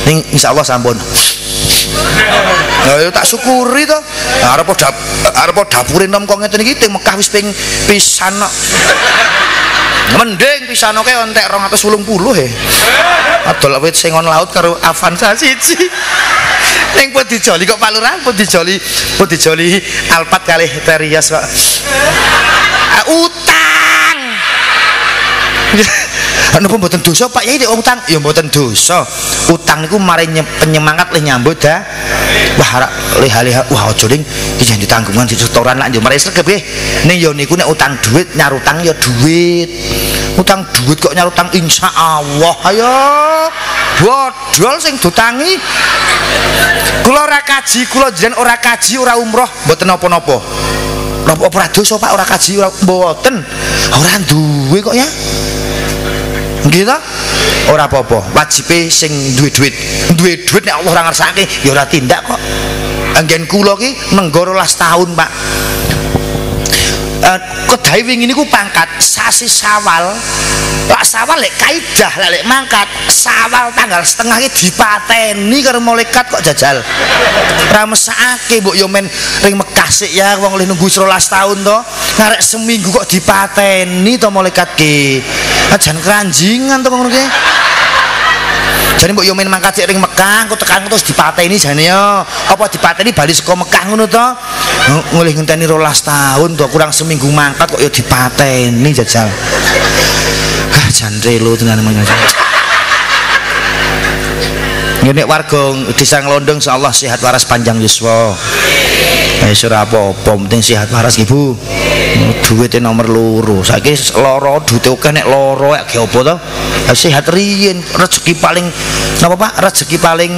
Ning insyaallah sampun. Nah, tak syukuri to. Arep dapure nom kok ngeten iki teng Mekah wis ping pisan kok. Mending pisan oke entek 280 he. Adol wit sing on laut karo Avanza siji. Ning Podijoli kok Pak Lurah, Podijoli Alphard kalih Terios kok. Utang. Napa mboten dosa Pak Yai nek utang? Ya mboten dosa. Utang niku mari penyemangat le nyambut dah. Wah leha-leha wah aja ning iki jan ditanggungan di setoran lak yo mari sregep nggih. Ning yo niku nek utang duit nyarutang ya duit. Utang duit kok nyarutang insyaallah. Ayo. Bodol sing dutangi. Kula ora kaji, kula jenengan ora kaji, ora umroh, mboten napa-napa. Napa ora dosa Pak ora kaji ora mboten. Ora duwe kok ya. Nggih ta? Ora apa-apa. Wajibe sing duwe duit. Duwe duit nek Allah ora ngersake ya ora tindak kok. Anggen kula ki nenggara 12 tahun, Pak. Kedai wingi niku pangkat sasi Sawal. Lak Sawal lek kaidah lek mangkat Sawal tanggal setengah iki dipateni karo malaikat kok jajal. Ora mesake mbok yo men ring Mekah sik ya wong oleh nunggu 12 tahun to. Ngarek seminggu kok dipateni to malaikat ki. Ajan keranjingan to ngono ki. Jane mbok yo men mangkat sik ring Mekah kok tekan terus dipateni jane yo. Apa dipateni bali saka Mekah ngono to? Ngoleh ngenteni 12 tahun to kurang seminggu mangkat kok yo dipateni jajal. Jan relo tenan mengaji. Nek warga desa Nglondong insyaallah sehat waras panjang yuswa. Wis ora apa-apa, penting sehat waras Ibu. Duwite nomor loro. Saiki lara duwite akeh nek lara ge apa to? Sehat riyin, rezeki paling napa Pak? Rezeki paling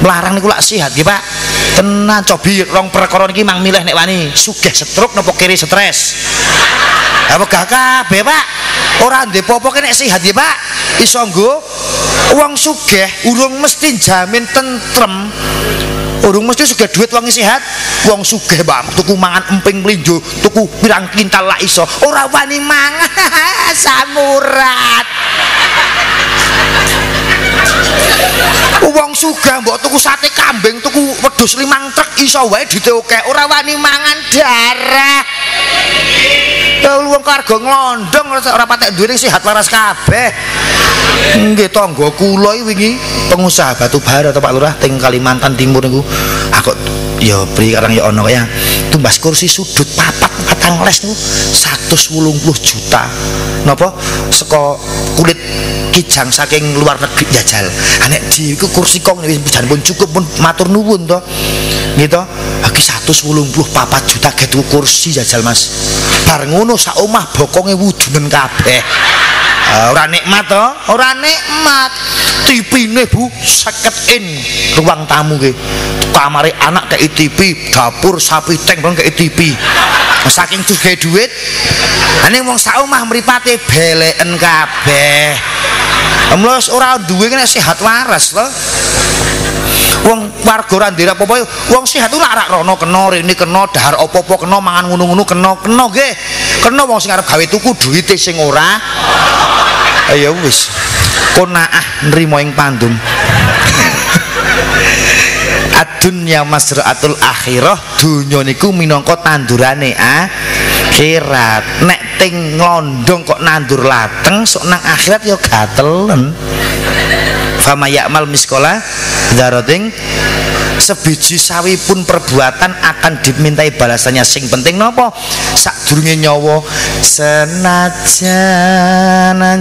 melarang niku lak sehat nggih Pak. Tenan cobi rong perkara niki mang milih nek wani sugih stroke napa kiri stres. Apa gak kabeh Pak? Ora ndek apa-apa nek sehat ya Pak. Iso nggo wong sugih urung mesti jamin tentrem. Urung mesti sugih duit wong sehat. Wong sugih Pak tuku mangan emping mlinjo, tuku pirang kintal lak iso. Ora wani mangan samurat. Wong sugih mbok tuku sate kambing, tuku wedhus 5 truk iso wae duite akeh. Ora wani mangan darah. Wong kargo Nglondong ora patek duwe sehat waras kabeh. Nggih tangga kula wingi pengusaha batu bara to Pak Lurah teng Kalimantan Timur niku. Aku ya pri karang ya ana kaya tumbas kursi sudut papat patang les niku 180 juta. Napa saka kulit kijang saking luar negeri jajal. Nek di iku kursi kong wis pun cukup pun matur nuwun to. Nggih to. Iki 184 juta ge tuku kursi jajal Mas. Bar ngono sak omah bokonge wudunen kabeh. Ora nikmat to? Ora nikmat. TV-ne Bu 50 in ruang tamu ge. Kamare anak kei TV, dapur sapi teng bang kei TV. Saking sugih duit. Ane wong sak omah mripate beleken kabeh. Mlos ora duwe nek sehat waras to. Wong warga ora ndek apa-apa, wong sehat ora rono kena rene kena dahar apa-apa kena mangan ngono-ngono kena nggih. Kena wong sing arep gawe tuku duwite sing ora. Ya wis. Qanaah nrimo ing pandum. Ad-dunya masra'atul akhirah, dunya niku minangka tandurane akhirat. Nek ting nglondong kok nandur lateng, sok nang akhirat ya gatelen. Fama ya'mal miskola dzaratin, sebiji sawi pun perbuatan akan dimintai balasannya. Sing penting napa? Sadurunge nyawa, senajan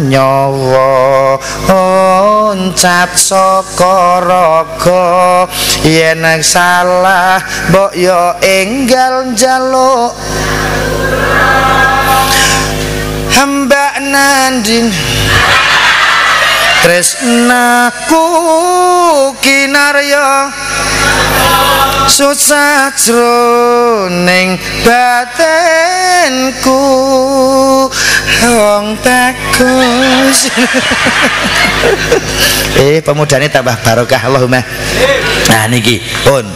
nyawa oncat saka raga, yen salah mbok yo enggal njaluk hamba nanding tresnaku kinarya susah jroning batinku wong bagus. Pemudane tambah barokah Allahumma. Nah niki pun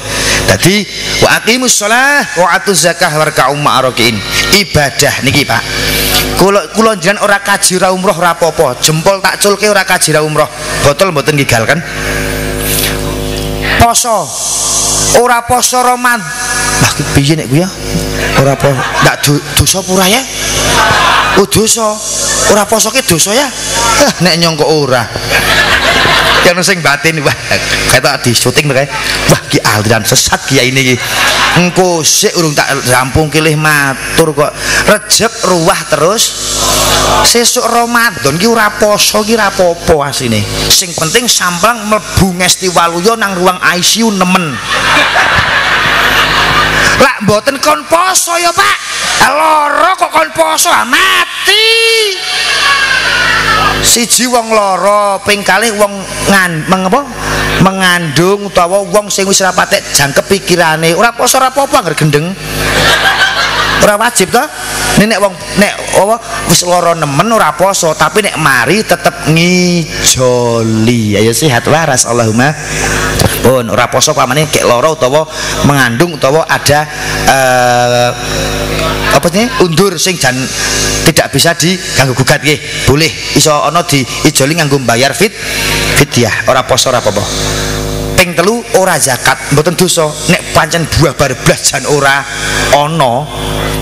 dadi wa aqimus shalah wa atuz zakah warka'um ma'arakin. Ibadah niki Pak, kula jenengan ora kaji ora umroh ora apa-apa, jempol tak culke ora kaji ora umroh, botol mboten gigal kan. Poso ora poso Ramadan, lah piye nek ku ya ora poso ndak dosa pura ya. Oh dosa, ora poso ki dosa ya. Nek nyongko ora yang sing batin, wah kata di syuting mereka, wah ki aliran sesat kiai ini, engko sik urung tak rampung kilih matur kok rejeb ruwah terus sesuk Ramadan ki ora poso ki ora apa-apa asine. Sing penting samplang mlebu ngesti waluya nang ruang ICU nemen. Lak mboten kon poso ya Pak, loro kok kon poso mati. Siji wong loro, ping kalih wong mengandung utawa wong sing wis ora patek jangkep pikirane, ora poso ora apa-apa angger gendeng. Ora wajib to. Nek wong nek wis loro nemen ora poso, tapi nek mari tetep ngijoli. Ayo sehat waras Allahumma. Pun ora poso pamane kek loro utawa mengandung utawa ada apa sih undur sing jan tidak bisa diganggu gugat nggih. Boleh iso ana diijoli nganggo bayar fidyah, ora poso ora apa-apa. Ping telu ora zakat, mboten dosa. Nek pancen buah bar blas jan ora ana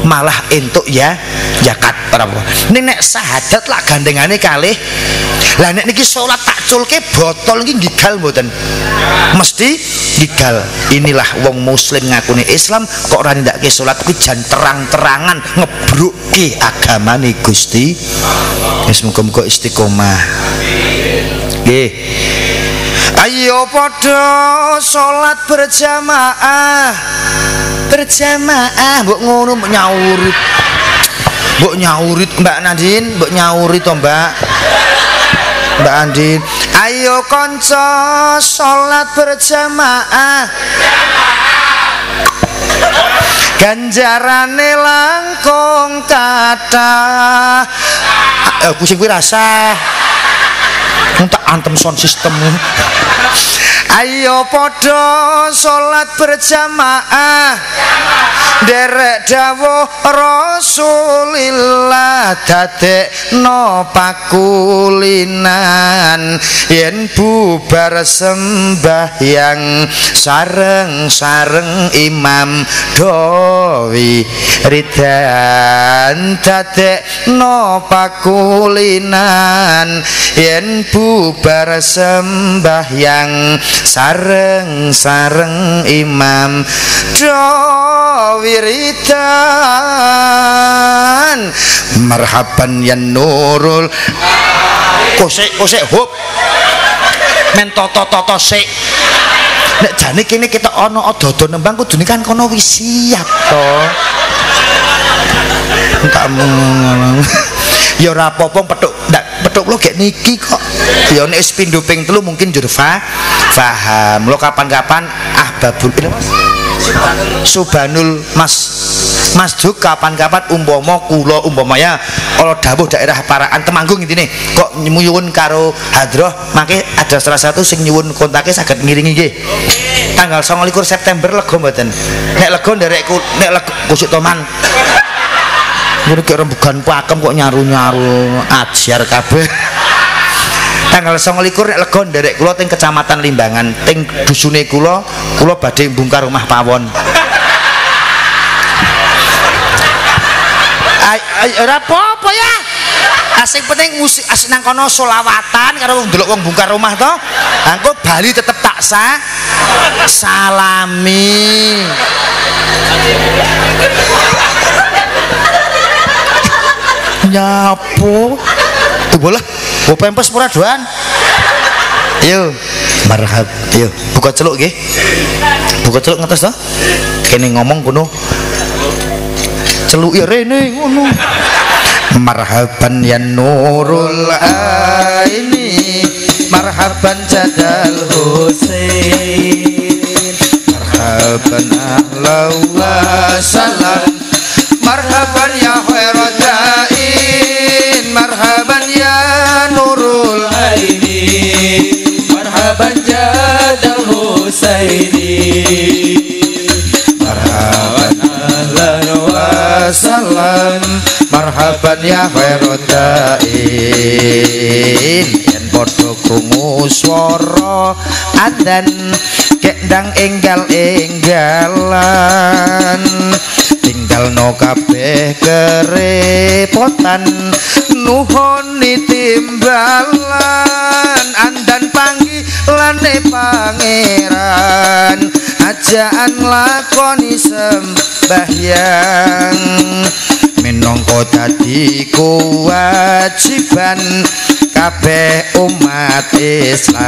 malah entuk ya zakat ora apa-apa. Nek syahadat lak gandengane kalih. Lah nek niki salat tak culke botol iki gigal mboten. Mesti gigal. Inilah wong muslim ngakune Islam kok ora nindakake salat kuwi jan terang-terangan ngebruke agamane Gusti. Wis muga-muga istiqomah. Nggih. Ayo padha salat berjamaah. Berjamaah mbok ngono mbok nyaurit. Mbok nyaurit Mbak Nadine, mbok nyaurit to Mbak. Mbak Andin, ayo kanca salat berjamaah. Ganjarane langkung kathah. Pusing kuwi rasa. Tak antem sound system. Ayo padha salat berjamaah. Derek dawuh Rasulillah dadekno pakulinan yen bubar sembahyang sareng-sareng imam dowi ridan dadekno pakulinan yen bubar sembahyang sareng-sareng imam dowi wiridan marhaban ya nurul kosek hop men toto sik nek jane kene kita ana dodo nembang kudune kan kono wis siap to ya ora apa-apa petuk lo gek niki kok ya nek wis pindho ping 3 mungkin njur paham lo kapan-kapan babul Subhanul Masjid kapan-kapan umpama kula umpamanya ala dawuh daerah Paraan Temanggung intine kok nyuwun karo hadroh mangke ada salah satu sing nyuwun kontake saged ngiringi nggih. Tanggal 29 September lega mboten. Nek lega nderek nek kusuk toman. Ngene kok rembugan pakem kok nyaru-nyaru ajar kabeh. Tanggal 29 nek lega nderek kula teng Kecamatan Limbangan, teng dusune kula badhe mbongkar rumah pawon. Ora apa-apa ya. Asing penting musik asik nang kono selawatan karo ndelok wong bongkar rumah to. Engko bali tetep tak salami. Nyapo? Tuh bola, bawa pempes pura doan. Ayo, marhab. Ayo, buka celuk nggih. Buka celuk ngetes to. Kene ngomong kuno. Celuk ya rene ngono. Marhaban ya nurul aini, marhaban jadal Husain, marhaban ahla wa salam, marhaban ya khairadain, marhaban ya nurul aini, marhaban jadal Husaini, marhaban ahlan wa salam, marhaban ya khairadain. Yen padha krungu swara adzan kendang enggal-enggalan, tinggalno kabeh kerepotan, nuhoni timbalan, andan panggilane pangeran, ajaan lakoni sembahyang, minangka dadi kewajiban kabeh umat Islam.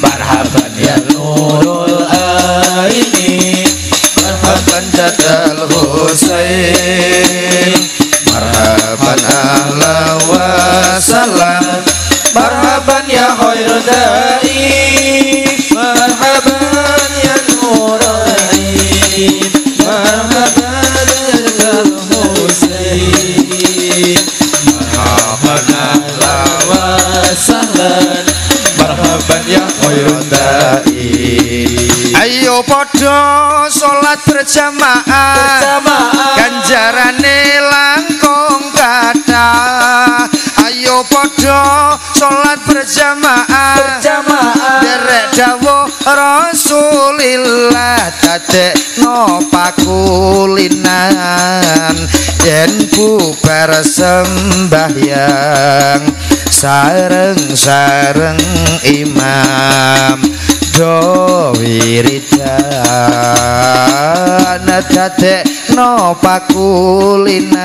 Marhaban ya nurul aini, marhaban jadal Husain, marhaban ahla wa salam, marhaban ya khairadain, marhaban ya nurul aini, marhaban jadal Husain, marhaban ahla wa salam, marhaban ya khairadain. Ayo padha salat berjamaah, ganjarane langkung kathah. Ayo padha salat berjamaah, derek dawuh Rasulillah, dadekno pakulinan, yen bubar sembahyang sareng-sareng imam do wiridan, dadekno pakulinan,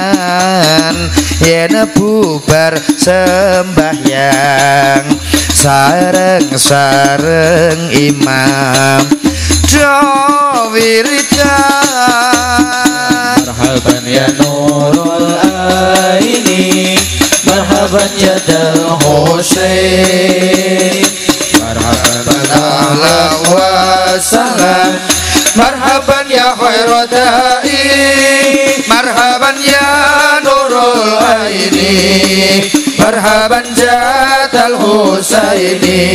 yen bubar sembahyang sareng-sareng imam do wiridan. Marhaban ya nurul aini, marhaban ya dal Husain, marhaban ahla wa salam, marhaban ya khairadain, marhaban ya nurul aini, marhaban jadal Husaini,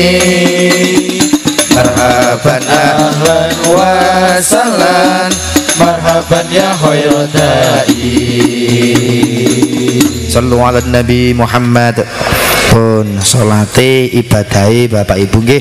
marhaban ahlan wa salam, marhaban ya khairadain. Sallu ala Nabi Muhammad. Pun salate ibadahe Bapak Ibu nggih.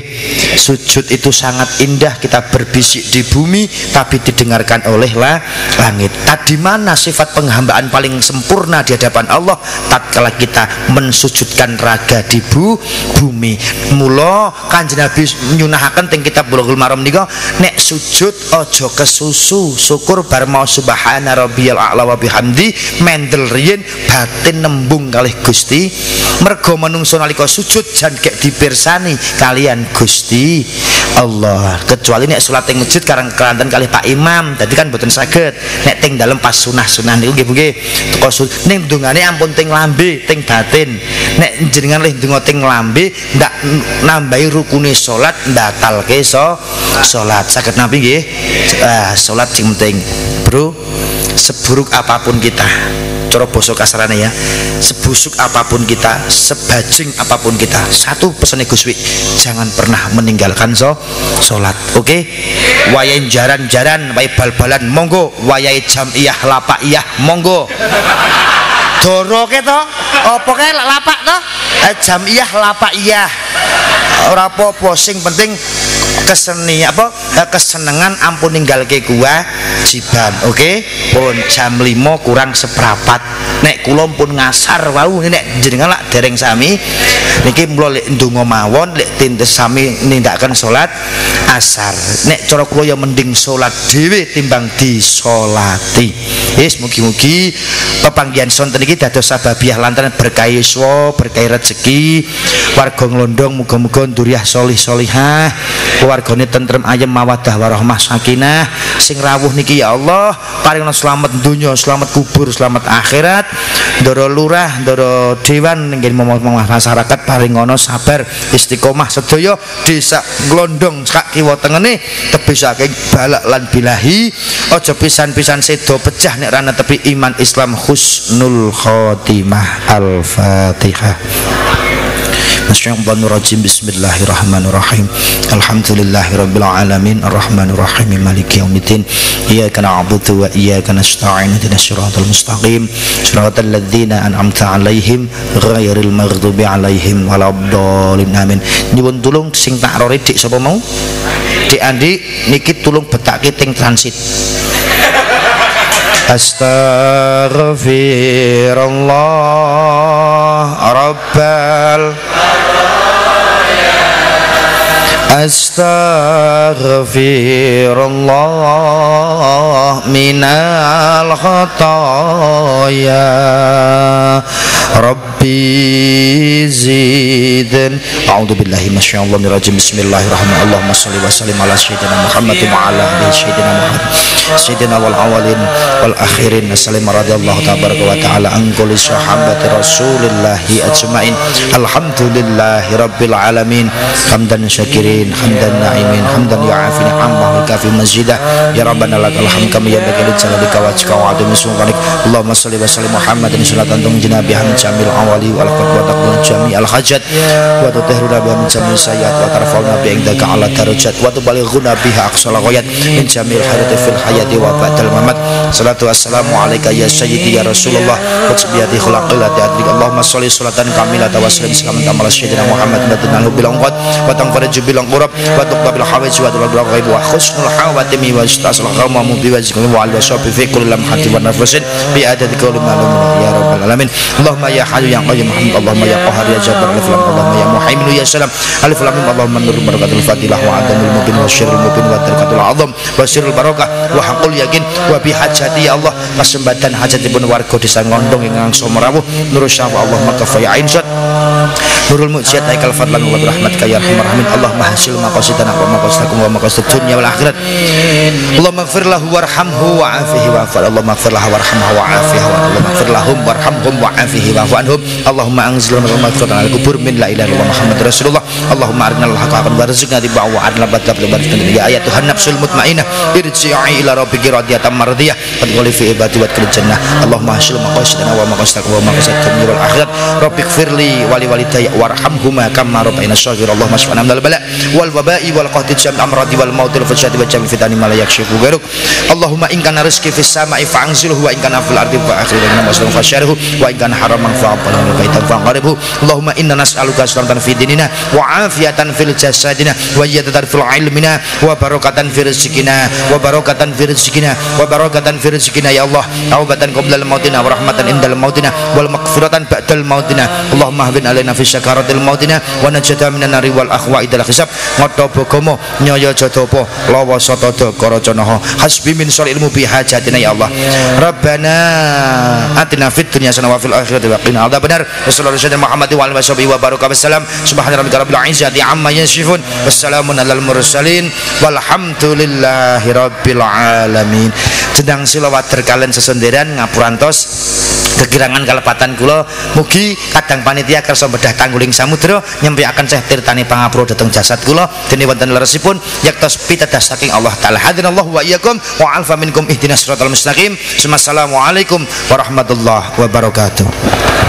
Sujud itu sangat indah, kita berbisik di bumi tapi didengarkan oleh langit. Tadi mana sifat penghambaan paling sempurna di hadapan Allah? Tatkala kita mensujudkan raga di bumi. Mula Kanjeng Nabi nyunahaken teng kitab Bulughul Maram nika, nek sujud aja kesusu, syukur bar mau subhana rabbiyal a'la wa bihamdi, mendel riyen batin nembung kalih Gusti. Mergo manungsa nalika sujud jan gek dipirsani kalian Gusti Allah, kecuali nek salat ing masjid karang kelanten kalih Pak Imam, dadi kan mboten saged. Nek teng dalem pas sunah-sunah niku nggih nggih teko ning dungane ampun teng lambe, teng batin. Nek jenengan lih ndonga teng lambe ndak nambahi rukune salat, ndatalke salat. Saged nampi nggih. Salat sing penting, Bro. Seburuk apapun kita, cara basa kasarane ya, sebusuk apapun kita, sebajing apapun kita, satu pesan Gus Wi, jangan pernah meninggalkan sholat. Oke? Wayahe jaran-jaran, wayahe bal-balan monggo, wayahe jamiyah lapaiyah monggo. Doro ke to? Apa ke lapak to? Jamiyah lapaiyah. Ora apa-apa, sing penting keseni apa kesenengan ampun ninggalke kewajiban. Oke? Pun jam 5 kurang seprapat. Nek kula pun ngasar wau nek jenengan lak dereng sami niki mula lek ndonga mawon lek tintes sami nindakaken salat asar. Nek cara kula ya mending salat dhewe timbang disolati. Wis mugi-mugi pepanggihan sonten iki dados sababiah lantaran berkah yuswa, berkah rezeki, warga nglondong muga-muga nduriyah sholih-sholihah, keluargane tentrem ayem mawaddah warahmah sakinah. Sing rawuh niki ya Allah paringna selamat dunya, selamat kubur, selamat akhirat. Ndara lurah, ndara dewan nggih masyarakat paringono sabar istiqomah sedaya desa glondong sak kiwa tengene tebih saking balak lan bilahi. Aja pisan-pisan sedo pecah nek ra netepi iman Islam husnul khotimah. Al-Fatihah. Bismillahirrahmanirrahim. Bismillahirrahmanirrahim. Alhamdulillahirabbil alamin arrahmanir rahim maliki yaumiddin. Iyyaka na'budu wa iyyaka nasta'in ihdinas siratal mustaqim siratal ladzina an'amta 'alaihim ghairil maghdubi 'alaihim waladdallin. Amin. Nyuwun tulung sing tak rore dik sapa mau? Dik Andi niki tulung betake teng transit. Astaghfirullah rabbal astaghfirullah minal khataaya rabbi zidin. A'udzubillahi minasyaitonir rajim. Bismillahirrahmanirrahim. Allahumma shalli wa sallim ala sayyidina Muhammadin wa ala alihi sayyidina Muhammad sayyidina wal awwalin wal akhirin. Sallallahu radhiyallahu tabaraka wa ta'ala an kulli sahabati rasulillahi ajmain. Alhamdulillahi rabbil alamin. Hamdan syakirin, hamdan na'imin, hamdan yu'afi ni'amah wa kafi mazidah. Ya rabbana lakal hamd kama yanbaghi li jalalika wa wajhika wa 'azimi sultanik. Allahumma shalli wa sallim Muhammadin salatan tunjina biha min jamil awali wal qad wa taqul jami al hajat wa tutahhiruna biha min jamil sayyiat wa tarfa'una bi indaka ala darajat wa tubalighuna biha aqsal ghayat min jamil hayati fil hayati wa ba'dal mamat. Salatu wassalamu alayka ya sayyidi ya Rasulullah wa subhiyati khulaqillati adrik. Allahumma shalli salatan kamilatan wa sallim salaman tamala sayyidina Muhammad nabiyyina bil anqad wa tanfariju bil qurab wa tuqbil hawaij wa tuqbil ghaib wa husnul hawatimi wa istasal ghamamu bi wajhihi wa al washabi fi kulli lamhati wa nafsin bi adadi kulli ma'lum ya rabbal alamin. Allahumma ya hayyu ya qayyum Allahumma ya qahhar ya jabbar alif lam Allahumma ya muhaimin ya salam alif lam Allahumma nur barakatul fatilah wa adamul mubin wa syirrul mubin wa tarikatul azam wa sirrul barakah wa haqqul yakin wa bi hajati ya Allah pasembatan hajatipun warga desa Ngondong ingkang somrawuh nur syafa Allah maka fa ya insat nurul mujizat aikal fadlan wa rahmatika ya arhamar rahimin. Allahumma hasil maqasidana wa maqasidakum wa maqasid dunya wal akhirat. Allahumma ighfir lahu warhamhu wa afihi wa afal. Allahumma ighfir lahu warhamhu wa afihi wa Allahumma ighfir lahum warhamhum wa afihi wa anhum. Allahumma anzil rahmatan al kubur min la ilaha illallah Muhammadur Rasulullah. Allahumma arinal haqqan warzuqna tibau wa arina batal ya ayat Tuhan nafsul mutmainnah irji'i ila rabbiki radiyatan mardiyah fadkhuli fi ibadi wa adkhil jannah. Allahumma hasil maqasidana wa maqasidakum wa maqasid dunya wal akhirat. Rabbighfirli wa li walidayya warhamhuma kama rabbayana shaghira. Allahumma shfa'na minal bala wal waba'i wal qahti jam amradi wal mautil fajati wa jam fitani ma la yakshifu ghairuk. Allahumma in kana rizqi fis sama'i fa'anzilhu wa in kana fil ardi fa akhrijna maslan fasyarhu wa in kana haraman fa'abalna baitan fa'qaribhu. Allahumma inna nas'aluka salamatan fi dinina wa afiyatan fil jasadina wa iyadatan fil ilmina wa barakatan fi rizqina wa barakatan fi rizqina wa barakatan fi rizqina ya Allah. Taubatan qabla al mautina wa rahmatan indal mautina wal maghfiratan ba'dal mautina. Allahumma habin alaina fi sakaratil mautina wa najata minan nari wal akhwa idal hisab. Ngoto bogomo nyaya jadapa lawa satada karacanaha hasbi min syaril ilmu bi hajatina ya Allah. Rabbana atina fid dunya hasanah wa fil akhirati wa qina adzabannar. Wassallallahu alaihi wasallam Muhammad wa alihi washabihi wa baraka wasallam. Subhana rabbika rabbil izzati amma yasifun wassalamun alal mursalin walhamdulillahi rabbil alamin. Sedang silawat kalian sesenderan ngapurantos kekirangan kalepatan kula mugi kadang panitia kersa bedah tangguling samudra nyempiaken Syekh tirtani pangapura dhateng jasad kula. kula dene wonten leresipun yaktos pitadah saking Allah taala. Hadanallahu wa iyyakum wa alfa minkum ihdinas siratal mustaqim. Assalamualaikum warahmatullahi wabarakatuh.